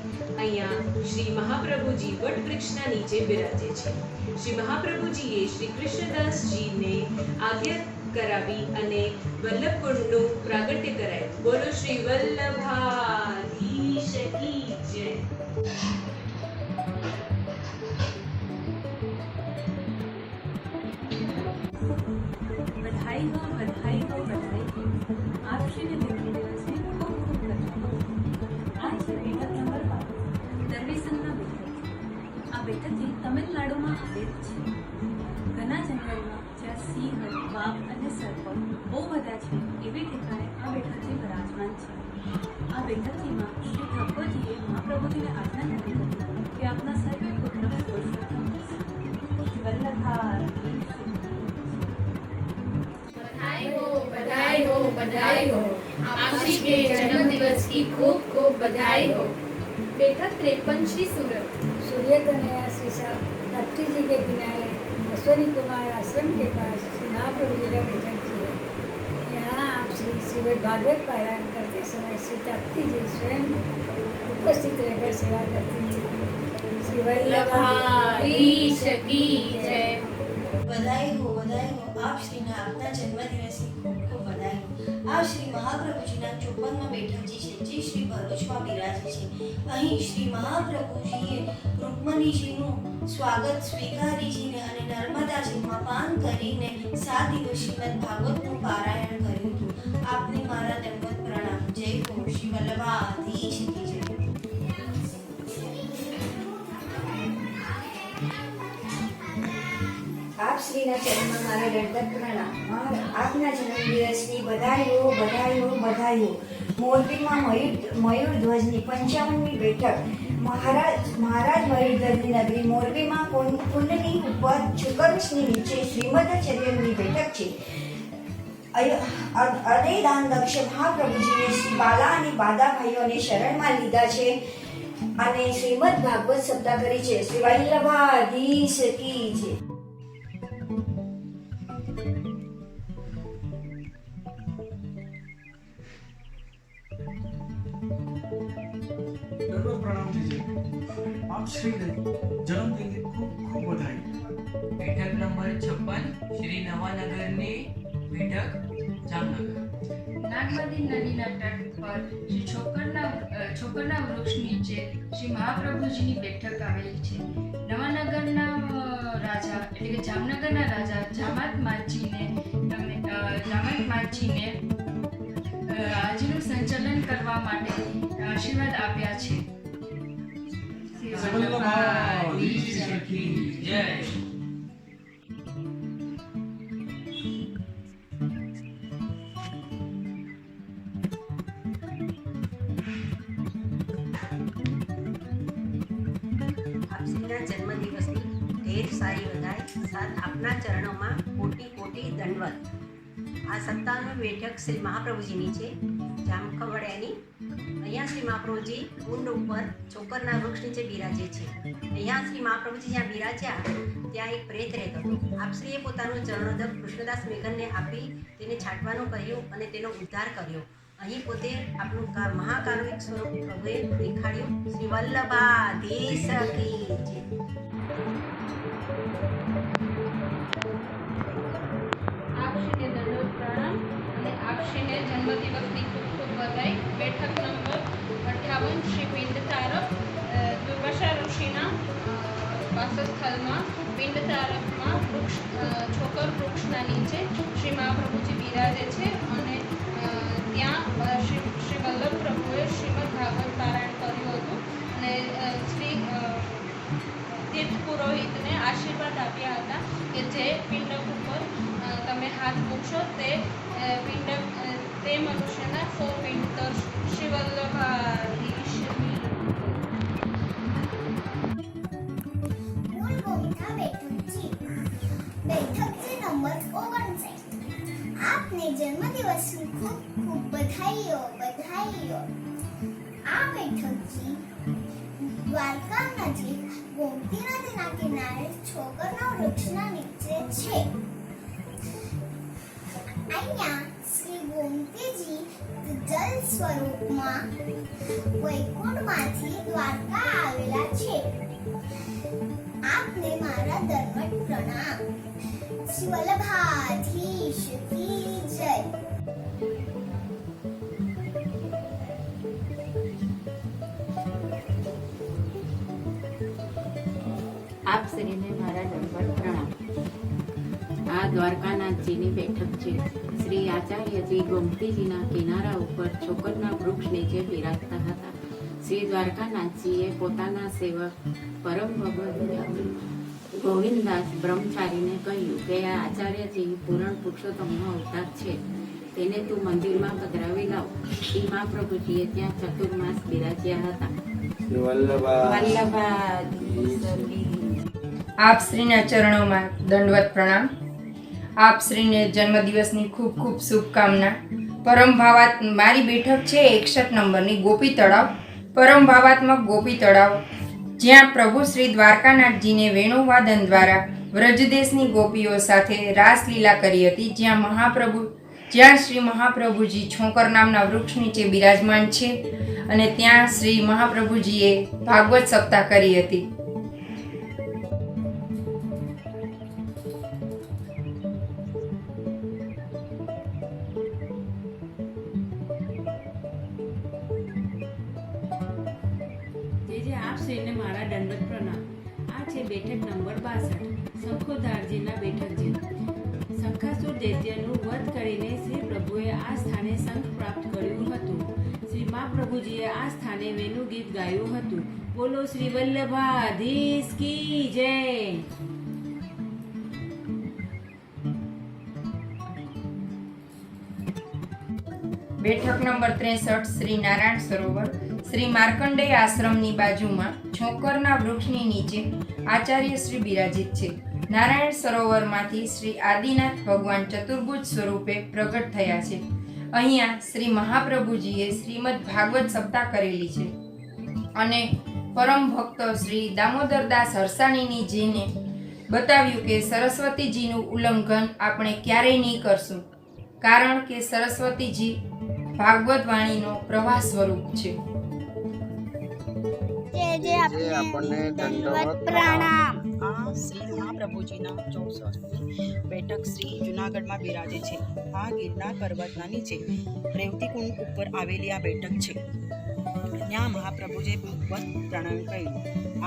Speaker 5: અહીંયા શ્રી મહાપ્રભુજી વટવૃક્ષના નીચે બિરાજે છે. શ્રી મહાપ્રભુજીએ શ્રી કૃષ્ણદાસજીને આજ્ઞા કરાવી અને વલ્લભકુંડનું પ્રાગટ્ય કરાયું. બોલો શ્રી વલ્લભાધીશ કી
Speaker 10: બેઠકજીમાં શ્રી ઠાકોરજીએ મહાપ્રભુજીને આજ્ઞા કરી હતી કે આપના સર્વે પુત્ર પુરુષોત્તમ વલ્લભાઈ
Speaker 9: बधाई हो बधाई हो आप श्री के जन्म दिवस की खूब खूब बधाई हो।
Speaker 4: बैठक 53 श्री सूरत
Speaker 14: सूर्य कन्या शीशा नक्की जी के किनारे अश्वनी कुमार आश्रम के पास श्री महाप्रभु जी का बैठक की है। यहाँ आप श्री श्रीमद् भागवत पारायण करते समय श्री तप्ती जी स्वयं उपस्थित रहकर सेवा करती थी। श्री
Speaker 9: वल्लभाधीश की जय।
Speaker 16: बधाई हो आप श्रीना આપના જન્મદિવસની ખૂબ ખૂબ બધાઈ હો। આ શ્રી મહાપ્રભુજીના 54મા બેઠકજી છે જે શ્રી ભરૂચમાં બિરાજે છે। અહીં શ્રી મહાપ્રભુજીએ રૂકમણીજીનું સ્વાગત સ્વીકારીજીને અને નર્મદાજીમાં પાન કરીને 7 દિવસ શ્રીમદ ભાગવતનું પારાયણ કર્યું હતું। આપને મારા દંડવત પ્રણામ। જય હો શ્રી વલ્લભાધીશ કી જય।
Speaker 18: आप श्रीना चरणમાં મારા દંડવત પ્રણામ। આપના જન્મદિવસની બધાઈ हो बधाई हो बधाई हो। મોરબીમાં મયુર ધ્વજની 55મી બેઠક મહારાજ મયુરધ્વજની નગરી મોરબીમાં કુંડની ઉપર છુકરવૃક્ષની નીચે શ્રીમદાચાર્યની બેઠક છે। અદયદાન દક્ષ મહાપ્રભુજીએ શ્રી બાલા અને બાદા ભાઈઓને શરણમાં લીધા છે અને શ્રીમદ ભાગવત સપ્તાહ કરી છે। શ્રી વલ્લભાધીશ की जय।
Speaker 19: प्रणाम दीजिए। आप श्री ने जन्मदिन की खूब खूब बधाई।
Speaker 21: बैठक नंबर 56 श्री नवानगरनी बैठक जामनगर।
Speaker 4: नागमती नदीना तट पर श्री छोकરના વૃક્ષ નીચે શ્રી મહાપ્રભુજીની બેઠક આવેલી છે। નવાનગરના રાજા એટલે કે જામનગરના રાજા જામાત માજીને આજનું સંચાલન કરવા માટે આશીર્વાદ આપ્યા છે।
Speaker 21: वल्लभाधीश की जय।
Speaker 22: આપશ્રીના જન્મદિવસની ઢેર સારી વધાઈ સાથ આપના ચરણોમાં કોટી કોટી દંડવત। આ 57મી બેઠક શ્રી મહાપ્રભુજીની છે જામખવડિયાની। અહીંયા શ્રી મહાપ્રભુજી કુંડ ઉપર ચોકરના વૃક્ષ નીચે બિરાજે છે। અહીંયા શ્રી મહાપ્રભુજી જ્યાં બિરાજ્યા ત્યાં એક પ્રેત રહેતો હતો। આપશ્રીએ પોતાનું ચરણોદક કૃષ્ણદાસ મેઘનને આપી તેને છાંટવાનું કહ્યું અને તેનો ઉદ્ધાર કર્યો। અહીં પોતે આપણું મહાકારુણિક સ્વરૂપ પ્રભુએ દેખાડ્યું। શ્રી વલ્લભાધીશ કી જય।
Speaker 4: આપશ્રીને દંડવત પ્રણામ અને આપશ્રીને જન્મદિવસની ખૂબ ખૂબ બધાઈ। બેઠક નંબર 58 શ્રી પિંડતારક દુર્વાસા ઋષિના વાસસ્થળમાં પિંડતારકમાં છોકર વૃક્ષના નીચે શ્રી મહાપ્રભુજી બિરાજે છે અને ત્યાં શ્રી વલ્લભ પ્રભુએ શ્રીમદ ભાગવત પારાયણ કર્યું હતું અને શ્રી તીર્થ પુરોહિતને આશીર્વાદ આપ્યા હતા કે જે પિંડક ઉપર તમે હાથ મૂકશો તે પિંડક તે મનુષ્યના 100 પિંડ તર શ્રી વલ્લભાધીશની।
Speaker 28: बैठक नंबर 59। आपने जन्मदिवस की खूब खूब बधाई हो बधाई हो। आ बैठक जी દ્વારકા નજીક ગોમતી નદીના કિનારે છોકરના વૃક્ષના નીચે છે। અહીંયા શ્રી ગોમતીજી જલ સ્વરૂપમાં વૈકુંઠમાંથી દ્વારકા આવેલા છે। આપને મારા દંડવત પ્રણામ। શ્રી વલ્લભાધીશ की जय।
Speaker 29: આપ શ્રીને મારા દંડવત પ્રણામ। આ દ્વારકાનાથજીની બેઠક છે। શ્રી આચાર્યજી ગોમતીજીના કિનારા ઉપર છોકરના વૃક્ષ નીચે બિરાજતા હતા। શ્રી દ્વારકાનાથજીએ પોતાના સેવક પરમ ભગત ગોવિંદદાસ બ્રહ્મચારીને કહ્યું કે આ આચાર્યજી પૂરણ પુરુષોત્તમનો અવતાર છે। તેને તું મંદિરમાં પધરાવી લાવ. શ્રી મહાપ્રભુજીએ ત્યાં ચતુર્માસ બિરાજ્યા હતા.
Speaker 4: આપ શ્રીના ચરણોમાં દંડવત પ્રણામ. આપ શ્રીને જન્મદિવસની ખૂબ ખૂબ શુભકામના. પરમ ભાવાત મારી બેઠક છે 61 નંબરની ગોપી તળાવ, પરમ ભાવાત્મક ગોપી તળાવ, જ્યાં પ્રભુ શ્રી દ્વારકાનાથજીને વેણુવાદન દ્વારા વ્રજદેશની ગોપીઓ સાથે રાસલીલા કરી હતી. જ્યાં શ્રી મહાપ્રભુજી છોકર નામના વૃક્ષ નીચે બિરાજમાન છે અને ત્યાં શ્રી મહાપ્રભુજીએ ભાગવત સપ્તાહ કરી હતી.
Speaker 29: જે આપ શ્રીને મારા દંડવત પ્રણામ. આ છે બેઠક નંબર 62, શંખોદારજીના બેઠકજી. શંખાસુર દૈત્યનું વધ કરીને શ્રી પ્રભુએ આ સ્થાને શંખ પ્રાપ્ત કર્યું હતું. શ્રી મહાપ્રભુજીએ આ સ્થાને વેણુ ગીત ગાયું હતું. બોલો શ્રી વલ્લભાધીશ કી જય.
Speaker 4: બેઠક નંબર 63 શ્રી નારાયણ સરોવર, શ્રી માર્કંડેય આશ્રમની બાજુમાં છોકરના વૃક્ષની નીચે આચાર્ય શ્રી બિરાજિત છે. નારાયણ સરોવરમાંથી શ્રી આદિનાથ ભગવાન ચતુર્ભુજ સ્વરૂપે પ્રગટ થયા છે. અહીંયા શ્રી મહાપ્રભુજીએ શ્રીમદ ભાગવત સપ્તાહ કરેલી છે અને પરમ ભક્ત શ્રી દામોદરદાસ હરસાણીજીને બતાવ્યું કે સરસ્વતીજીનું ઉલ્લંઘન આપણે ક્યારેય નહીં કરશું, કારણ કે સરસ્વતીજી ભાગવત વાણીનો પ્રવાહ સ્વરૂપ છે.
Speaker 1: આ શ્રી મહાપ્રભુજીના 64મી બેઠક શ્રી જુનાગઢમાં બિરાજે છે. આ ગિરનાર પર્વતના નીચે રેવતીકુંડ ઉપર આવેલી આ બેઠક છે. ત્યાં મહાપ્રભુજીએ ભગવત પ્રણામ કર્યું.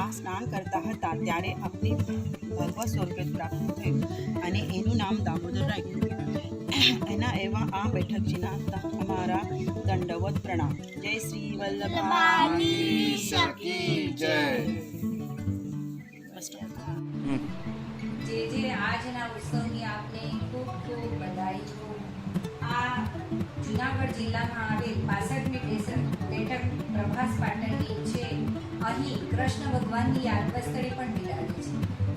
Speaker 1: આ સ્નાન કરતા હતા ત્યારે આપની ભગવત સ્વરૂપે પ્રાપ્ત થયું અને એનું નામ દામોદર રાખ્યું. એના એવા આ બેઠકજીના અમારા દંડવત પ્રણામ. જય શ્રી વલ્લભાધીશ કી જય.
Speaker 9: જે આજના ઉત્સવની આપને ખૂબ ખૂબ બધાઈઓ. આ જુનાગઢ જિલ્લામાં આવેલ 65મી બેઠક પ્રભાસ પાટણની છે. અહીં કૃષ્ણ ભગવાનની યાત્રાસ્થળે પણ બિરાજે છે.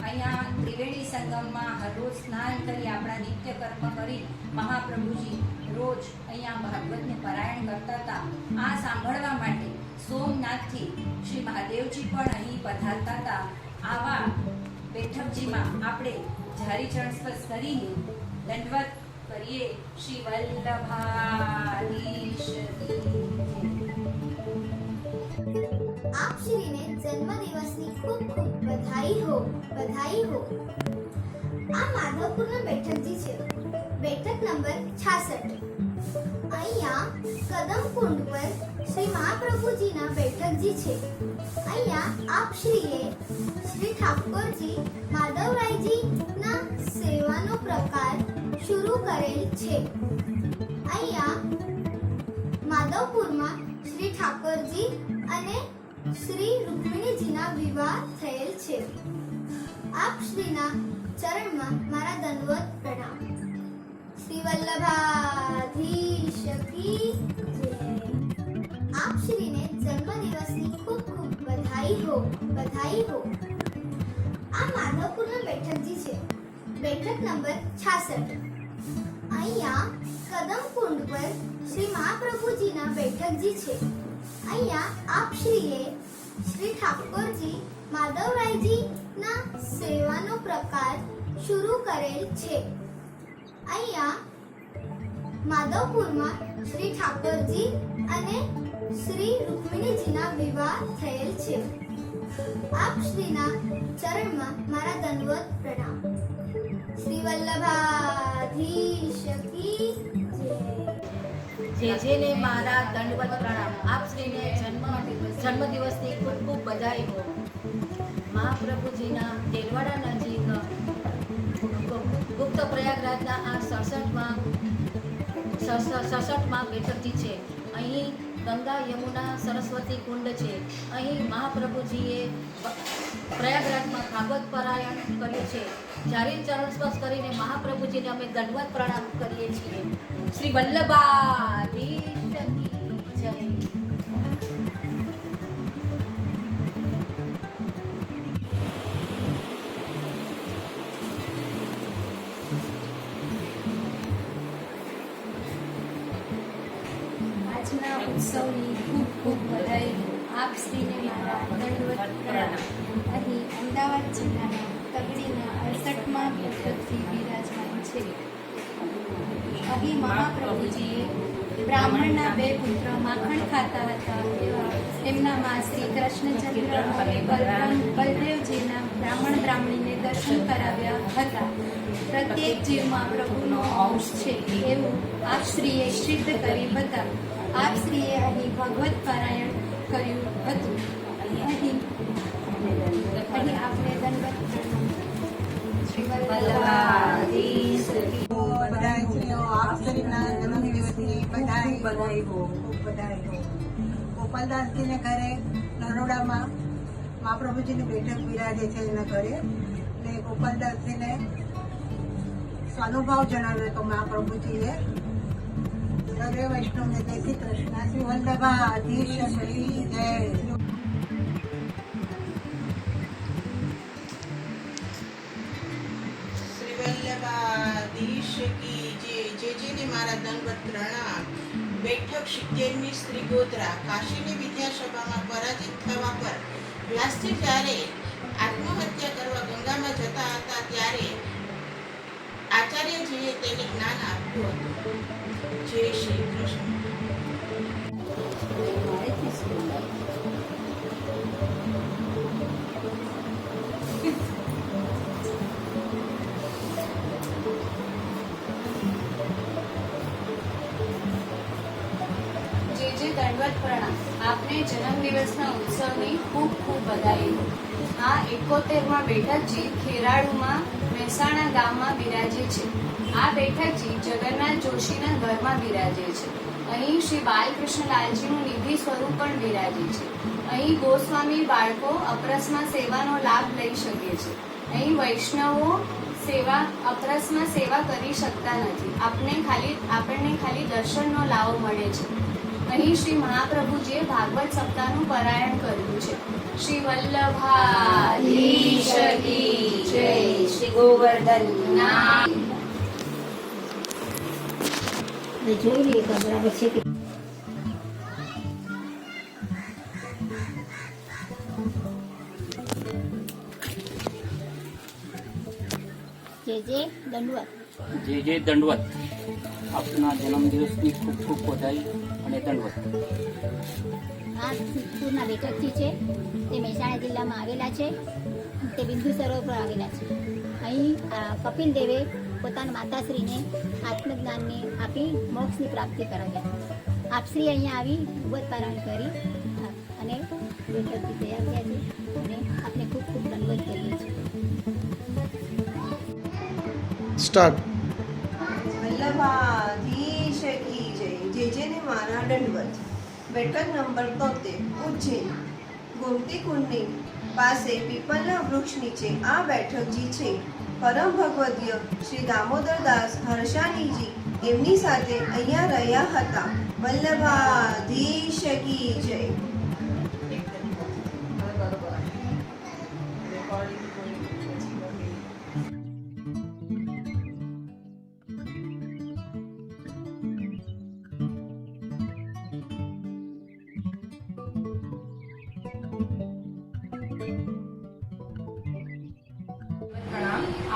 Speaker 9: અહીંયા ત્રિવેણી સંગમમાં હરરોજ સ્નાન કરી આપણા નિત્ય કર્મ કરી મહાપ્રભુજી રોજ અહીંયા ભાગવતનું પારાયણ કરતા હતા. આ સાંભળવા માટે સોમનાથથી શ્રી મહાદેવજી પણ અહીં પધારતા હતા. આવા બેઠકજીમાં આપણે જારીચરણ સ્પર્શ કરીને દંડવત કરીએ. શ્રી વલ્લભાધીશ.
Speaker 28: આપ શ્રીને જન્મદિવસની ખૂબ ખૂબ બધાઈ હો, બધાઈ હો. આ માધવપુરના બેઠકજી છે. બેઠક નંબર 66. અહીંયા કદમકુંડ પર શ્રી મહાપ્રભુજીના બેઠકજી છે. અહીંયા આપ શ્રીએ શ્રી ઠાકોરજી માધવરાયજીના સેવાનો પ્રકાર શરૂ કરેલ છે. અહીંયા માધવપુરમાં શ્રી ઠાકોરજી અને શ્રી રૂક્મિણીજીના વિવાહ થયેલ છે. આપ શ્રીના ચરણમાં મારા દંડવત પ્રણામ. શ્રી વલ્લભાધીશ કી જય. આપ શ્રીને જન્મદિવસની ખૂબ ખૂબ બધાઈ હો, બધાઈ હો. આ માધવપુરના બેઠકજી છે. બેઠક નંબર 66. અહીંયા કદમકુંડ પર શ્રી મહાપ્રભુજીના બેઠકજી છે. અહીંયા આપ શ્રીએ શ્રી ઠાકોરજી માધવરાયજીના સેવાનો પ્રકાર શરૂ કરેલ છે. અહીંયા માધવપુરમાં શ્રી ઠાકોરજી અને શ્રી રૂક્મિણીજીના વિવાહ થયેલ છે. આપ શ્રીના ચરણમાં મારા દંડવત પ્રણામ. શ્રી વલ્લભાધીશ કી જય.
Speaker 2: જેને મારા દંડવત પ્રણામ. આપ શ્રીને જન્મદિવસની ખૂબ ખૂબ બધાઈ હો. મહાપ્રભુજીના તેલવાડા નજીક ગુપ્ત પ્રયાગરાજના આ 67માં બેઠકજી છે. અહીં ગંગા યમુના સરસ્વતી કુંડ છે. અહીં મહાપ્રભુજીએ પ્રયાગરાજમાં ભાગવત પારાયણ કર્યું છે. જ્યારે ચરણ સ્પર્શ કરીને મહાપ્રભુજીને અમે દંડવત પ્રણામ કરીએ છીએ. શ્રી વલ્લભાધીશ કી જય.
Speaker 9: આજના ઉત્સવની ખૂબ ખૂબ વધાઈ. આપ શ્રીને મારા દંડવત પ્રણામ. અહીં અમદાવાદ જિલ્લાના તગડીના 68મા બેઠકથી બિરાજમાન છે. અહીં મહાપ્રભુજીએ બ્રાહ્મણના 2 પુત્ર માખણ ખાતા હતા એવા તેમનામાં શ્રી કૃષ્ણચંદ્ર અને બલદેવજીના બ્રાહ્મણીને દર્શન કરાવ્યા હતા. પ્રત્યેક જીવમાં પ્રભુનો અંશ છે એવું આપ શ્રીએ સિદ્ધ કરી બતાવ્યું. આપ શ્રીએ અહીં ભગવત પારાયણ કર્યું હતું. અહીં આપણે દંડવત શ્રી વલ્લભાધીશ
Speaker 3: ગોપાલદાસજીને ઘરે નરોડામાં મહાપ્રભુજીની બેઠક બિરાજે છે એના ઘરે. ને ગોપાલદાસજીને સ્વાનુભાવ જણાવ્યો હતો મહાપ્રભુજીએ. સર્વે વૈષ્ણવને જય શ્રી કૃષ્ણ. શ્રી વલ્લભાધીશ કી જય.
Speaker 6: વલ્લભાધીશ કી જય. જેને મારા દંડવત પ્રણામ. બેઠક 70મી શ્રી ગોત્રા કાશીની વિદ્યાસભામાં પરાજિત થવા પર વ્યાસજી જ્યારે આત્મહત્યા કરવા ગંગામાં જતા હતા ત્યારે આચાર્યજીએ તેને જ્ઞાન આપ્યું હતું. જય શ્રી કૃષ્ણ.
Speaker 9: દંડવત પ્રણામ. આપને જન્મદિવસના ઉત્સવની ખૂબ ખૂબ વધાઈ. આ 71માં બેઠકજી ખેરાળુમાં મહેસાણા ગામમાં બિરાજે છે. આ બેઠકજી જગન્નાથ જોશીના ઘરમાં બિરાજે છે. અહીં શ્રી બાલકૃષ્ણલાલજીનું નિધિ સ્વરૂપ પણ બિરાજે છે. અહીં ગોસ્વામી બાળકો અપરસમાં સેવાનો લાભ લઈ શકે છે. અહીં વૈષ્ણવો અપરસમાં સેવા કરી શકતા નથી. આપણને ખાલી દર્શનનો લાવો મળે છે. અહીં શ્રી મહાપ્રભુજીએ ભાગવત સપ્તાહનું પારાયણ કર્યું છે. શ્રી વલ્લભાધીશ કી જય. શ્રી ગોવર્ધન
Speaker 28: જોઈ લઈએ તો બરાબર છે કે
Speaker 8: જે દંડવત.
Speaker 11: જે દંડવત. આપના જન્મદિવસની ખૂબ ખૂબ વધાઈ અને દંડવત.
Speaker 8: આ સિદ્ધપુરના બેઠકજી છે. તે મહેસાણા જિલ્લામાં આવેલા છે. તે બિંદુ સરોવર પર આવેલા છે. અહીં કપિલ દેવે પોતાના માતાશ્રીને આત્મજ્ઞાનને આપી મોક્ષની પ્રાપ્તિ કરાવ્યા. આપશ્રી અહીંયા આવી ભગવત પારાયણ કરી અને બેઠકથી તૈયાર થયા છે અને આપણે ખૂબ ખૂબ દંડવત કરીએ છીએ.
Speaker 15: સ્ટાર્ટ.
Speaker 17: વલ્લભાધીશ કી જય. જેને મારા દંડવત. બેઠક નંબર 73 ઉજ્જૈન. ગોમતી કુંડની પાસે પીપલના વૃક્ષ નીચે આ બેઠકજી છે. પરમ ભગવદ્ય શ્રી દામોદરદાસ હર્ષાણીજી એમની સાથે અહીંયા રહ્યા હતા. વલ્લભાધીશ કી જય.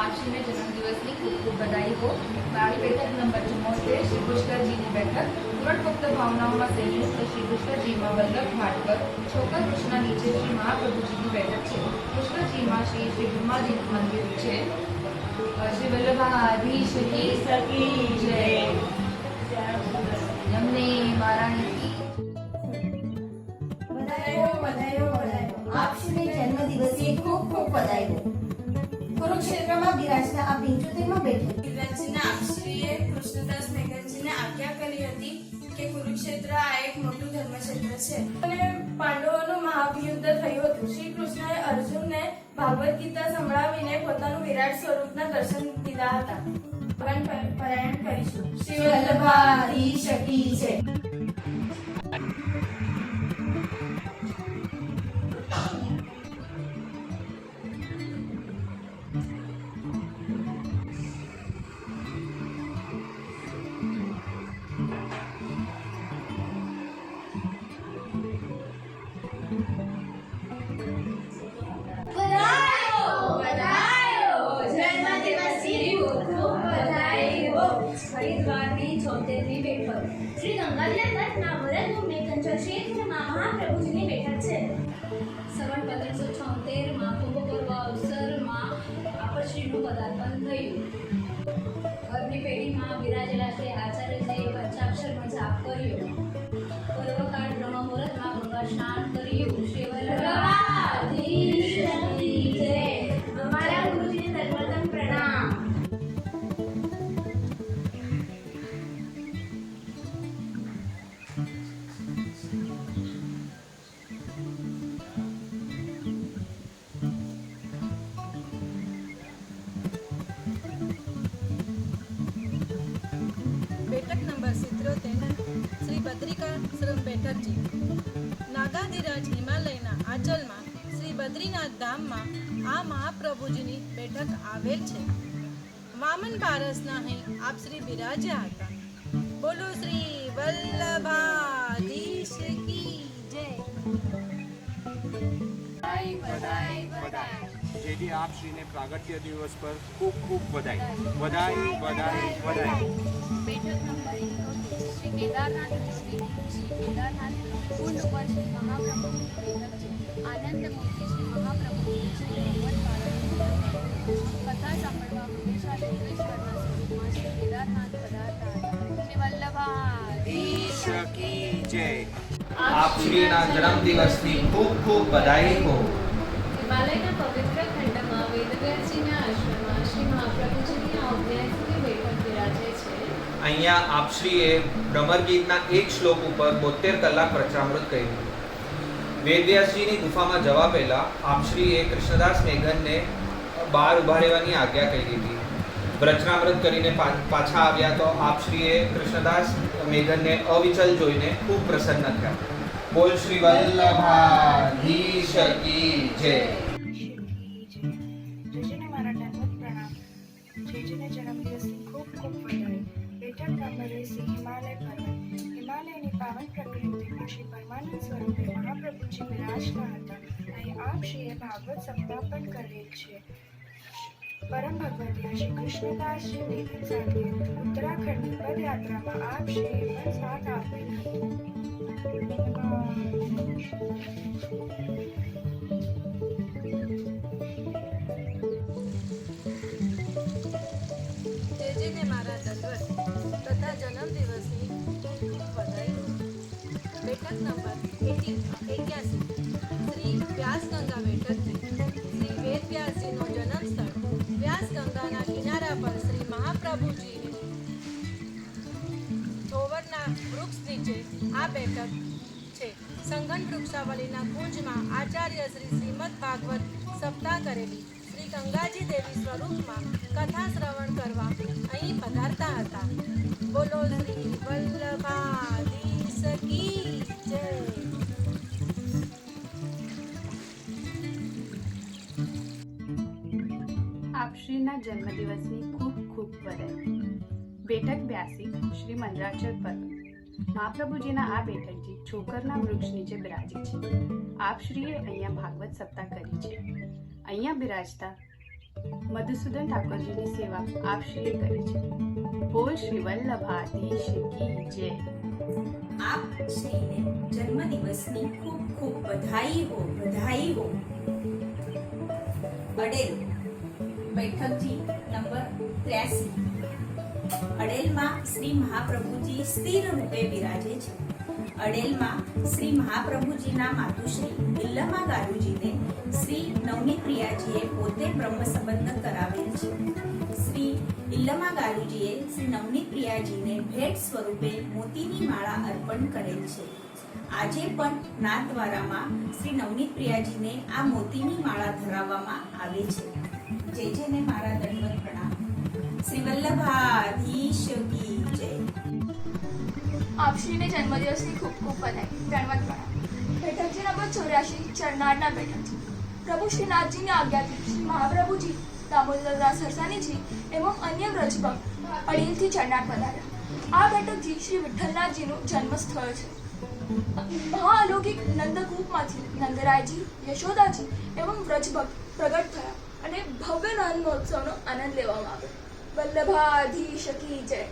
Speaker 2: આપશ્રીને જન્મદિવસની ખૂબ ખૂબ બધાઈ હો. મારી બેઠક નંબર 74 શ્રી પુષ્કરજીની બેઠક. પૂરણ ભક્ત ભાવનાઓમાં સંયુક્ત શ્રી પુષ્કરજીમાં વલ્લભ ઘાટ પર છોકર કૃષ્ણ નીચે શ્રી મહાપ્રભુજીની બેઠક છે. પુષ્કરજીમાં શ્રી બ્રહ્માજીનું મંદિર છે. શ્રી વલ્લભાધીશ કી જય. અમને મહારાણી કી
Speaker 28: આપ શ્રીને જન્મદિવસની ખૂબ ખૂબ વધાઈ હો. કુરુક્ષેત્રમાં બિરાજતા આ 75માં બેઠક
Speaker 20: આપશ્રીએ કૃષ્ણદાસ મેઘનજીને આજ્ઞા કરી હતી કે
Speaker 7: કે કુરુક્ષેત્ર આ એક મોટું ધર્મક્ષેત્ર છે અને પાંડવોનું મહાયુદ્ધ થયું હતું. શ્રી કૃષ્ણએ અર્જુનને ભાગવત ગીતા સંભળાવીને પોતાનું વિરાટ સ્વરૂપના દર્શન દીધા હતા. પારાયણ કરીશું. શ્રી વલ્લભાધીશ કી જય.
Speaker 12: હરિદ્વારની 76મી બેઠક શ્રી ગંગાધરના તટના ભરતભૂમિ કંચન ક્ષેત્રમાં મહાપ્રભુજીની બેઠક છે. સવર્ણ 1576માં કુંભ પર્વ અવસરમાં આપશ્રીનું પદાર્પણ થયું. ઘરની પેઢીમાં બિરાજેલા શ્રી આચાર્યજીએ પંચાક્ષરનો જાપ કર્યો. પર્વકાળ બ્રહ્મ મુહૂર્તમાં ગંગા સ્નાન કર્યું. શ્રી વલ્લભાધીશ કી જય. અમારા ગુરુજીને સર્વપ્રથમ પ્રણામ.
Speaker 13: બેઠક નંબર 77 શ્રી બદ્રિકાશ્રમ બેઠકજી. નાગાધિરાજ હિમાલયના આંચલમાં શ્રી બદ્રીનાથ ધામમાં આ મહાપ્રભુજીની બેઠક આવેલ છે. વામન પારસના અહીં આપ શ્રી બિરાજ્યા હતા. બોલો શ્રી વલ્લભાધીશ કી જય.
Speaker 20: જેથી આપ શ્રીને પ્રાગટ્ય દિવસ પર ખૂબ ખૂબ વધાઈ વધાઈ વધાઈ વધાઈ.
Speaker 12: બેઠક નંબર 71 શ્રી કેદારનાથ શ્રી કેદારનાથ કુંડ ઉપર શ્રી મહાપ્રભુની બેઠક છે. આનંદ મૂર્તિ શ્રી મહાપ્રભુની છે. કથા સાંભળવા હંમેશા યોગેશ્વરના સ્વરૂપમાં શ્રી કેદારનાથ પધારતા હતા. શ્રી વલ્લભાધીશ
Speaker 20: કી જય. આપ શ્રીના જન્મદિવસની ખૂબ ખૂબ વધાઈ હો.
Speaker 5: હિમાલયના પવિત્ર ખંડમાં વેદવ્યાસજીના આશ્રમમાં શ્રી મહાપ્રભુજીની આ 79મી બેઠક બિરાજે છે.
Speaker 20: અહીંયા આપશ્રીએ ભ્રમર ગીતના એક શ્લોક ઉપર 72 કલાક પ્રચામૃત કર્યું. વેદવ્યાસજીની ગુફામાં જવા પહેલા આપશ્રીએ કૃષ્ણદાસ મેઘનને બહાર ઉભા રહેવાની આજ્ઞા કરી હતી. વચનામૃત કરીને પાછા આવ્યા તો આપશ્રીએ કૃષ્ણદાસ મેઘનને અવિચલ જોઈને ખૂબ પ્રસન્ન થયા. બોલ શ્રી વલ્લભાધીશ કી જય.
Speaker 7: જેજેને મારા દંડવત પ્રણામ. જેજેને જન્મદિવસની ખૂબ ખૂબ વધાઈ. બેઠક નંબર 80 હિમાલય પર્વત. હિમાલયની પાવન પ્રકૃતિમાં શ્રી પરમાનંદ સ્વરૂપે મહાપ્રભુજી બિરાજતા હતા. અહીં આપ શ્રીએ ભાગવત સપ્તાહ પણ કરેલ છે. પરમ ભગવતી શ્રી કૃષ્ણદાસજી મેઘન સાથે ઉત્તરાખંડની પદયાત્રામાં આપ શ્રીએ પણ સાથ આપેલ હતો.
Speaker 13: જેજેને મારા દંડવત તથા જન્મદિવસની વધાઈ. બેઠક નંબર 81 શ્રી વ્યાસગંગા બેઠકજી. શ્રી વેદવ્યાસજીનો જન્મ સ્થળ વ્યાસગંગાના કિનારા પર શ્રી મહાપ્રભુજીને થોવરના વૃક્ષ નીચે આ બેઠક છે. સંઘન વૃક્ષાવલીના કુંજમાં આચાર્ય શ્રી શ્રીમદ ભાગવત સપ્તાહ કરેલી શ્રી ગંગાજી દેવી સ્વરૂપમાં કથા શ્રવણ કરવા અહીં પધારતા હતા. બોલો શ્રી વલ્લભાધીશ કી જય.
Speaker 23: આપશ્રીના જન્મદિવસની ખૂબ ખૂબ વધાઈ. બેઠક 82 શ્રી મંદરાચલ પર્વત. મહાપ્રભુજીના આ બેઠકજી છોકરના વૃક્ષ નીચે બિરાજે છે. આપશ્રીએ અહીંયા ભાગવત સપ્તાહ કરી છે. અહીંયા બિરાજતા મધુસૂદન ઠાકોરજીની સેવા આપશ્રીએ કરી છે. બોલ શ્રી વલ્લભાધીશ કી જય.
Speaker 24: આપ શ્રીને જન્મદિવસની ખૂબ ખૂબ વધાઈ હો વધાઈ હો. અડેલ બેઠકજી નંબર 83. અડેલમાં શ્રી મહાપ્રભુજી સ્થિર રૂપે બિરાજે છે. અડેલમાં શ્રી મહાપ્રભુજીના માતુશ્રી બિલ્લમા ગારુજીને શ્રી નવની પ્રિયાજીએ પોતે બ્રહ્મ સંબંધ કરાવેલ છે. શ્રી ઇલ્લમા ગારુજીએ શ્રી નવનીત પ્રિયાજીને ભેટ સ્વરૂપે મોતીની માળા અર્પણ કરેલ છે. આજે પણ નાથદ્વારામાં શ્રી નવનીત પ્રિયાજીને આ મોતીની માળા ધરાવવામાં આવે છે. જય જયને મારા દંડવત પ્રણામ. શ્રી વલ્લભાધીશ કી જય.
Speaker 10: આપશ્રીને જન્મદિવસની ખૂબ ખૂબ બધાઈ. દંડવત પ્રણામ. બેઠકજી નંબર 84 ચરનારના બેઠક. પ્રભુ શ્રીનાથજીની આજ્ઞાથી શ્રી મહાપ્રભુજી દામોદરદાસ સરસાનીજી એવં અન્ય વ્રજભક્ત અડીલથી ચરનાર પધાર્યા. આ બેઠકજી શ્રી વિઠ્ઠલનાથજીનું જન્મસ્થળ છે. મહાઅલૌકિક નંદકૂપમાંથી નંદરાયજી, યશોદાજી એવં વ્રજભક્ત પ્રગટ થયા અને ભવ્ય નંદ મહોત્સવનો આનંદ લેવામાં આવ્યો. વલ્લભાધીશ કી જય.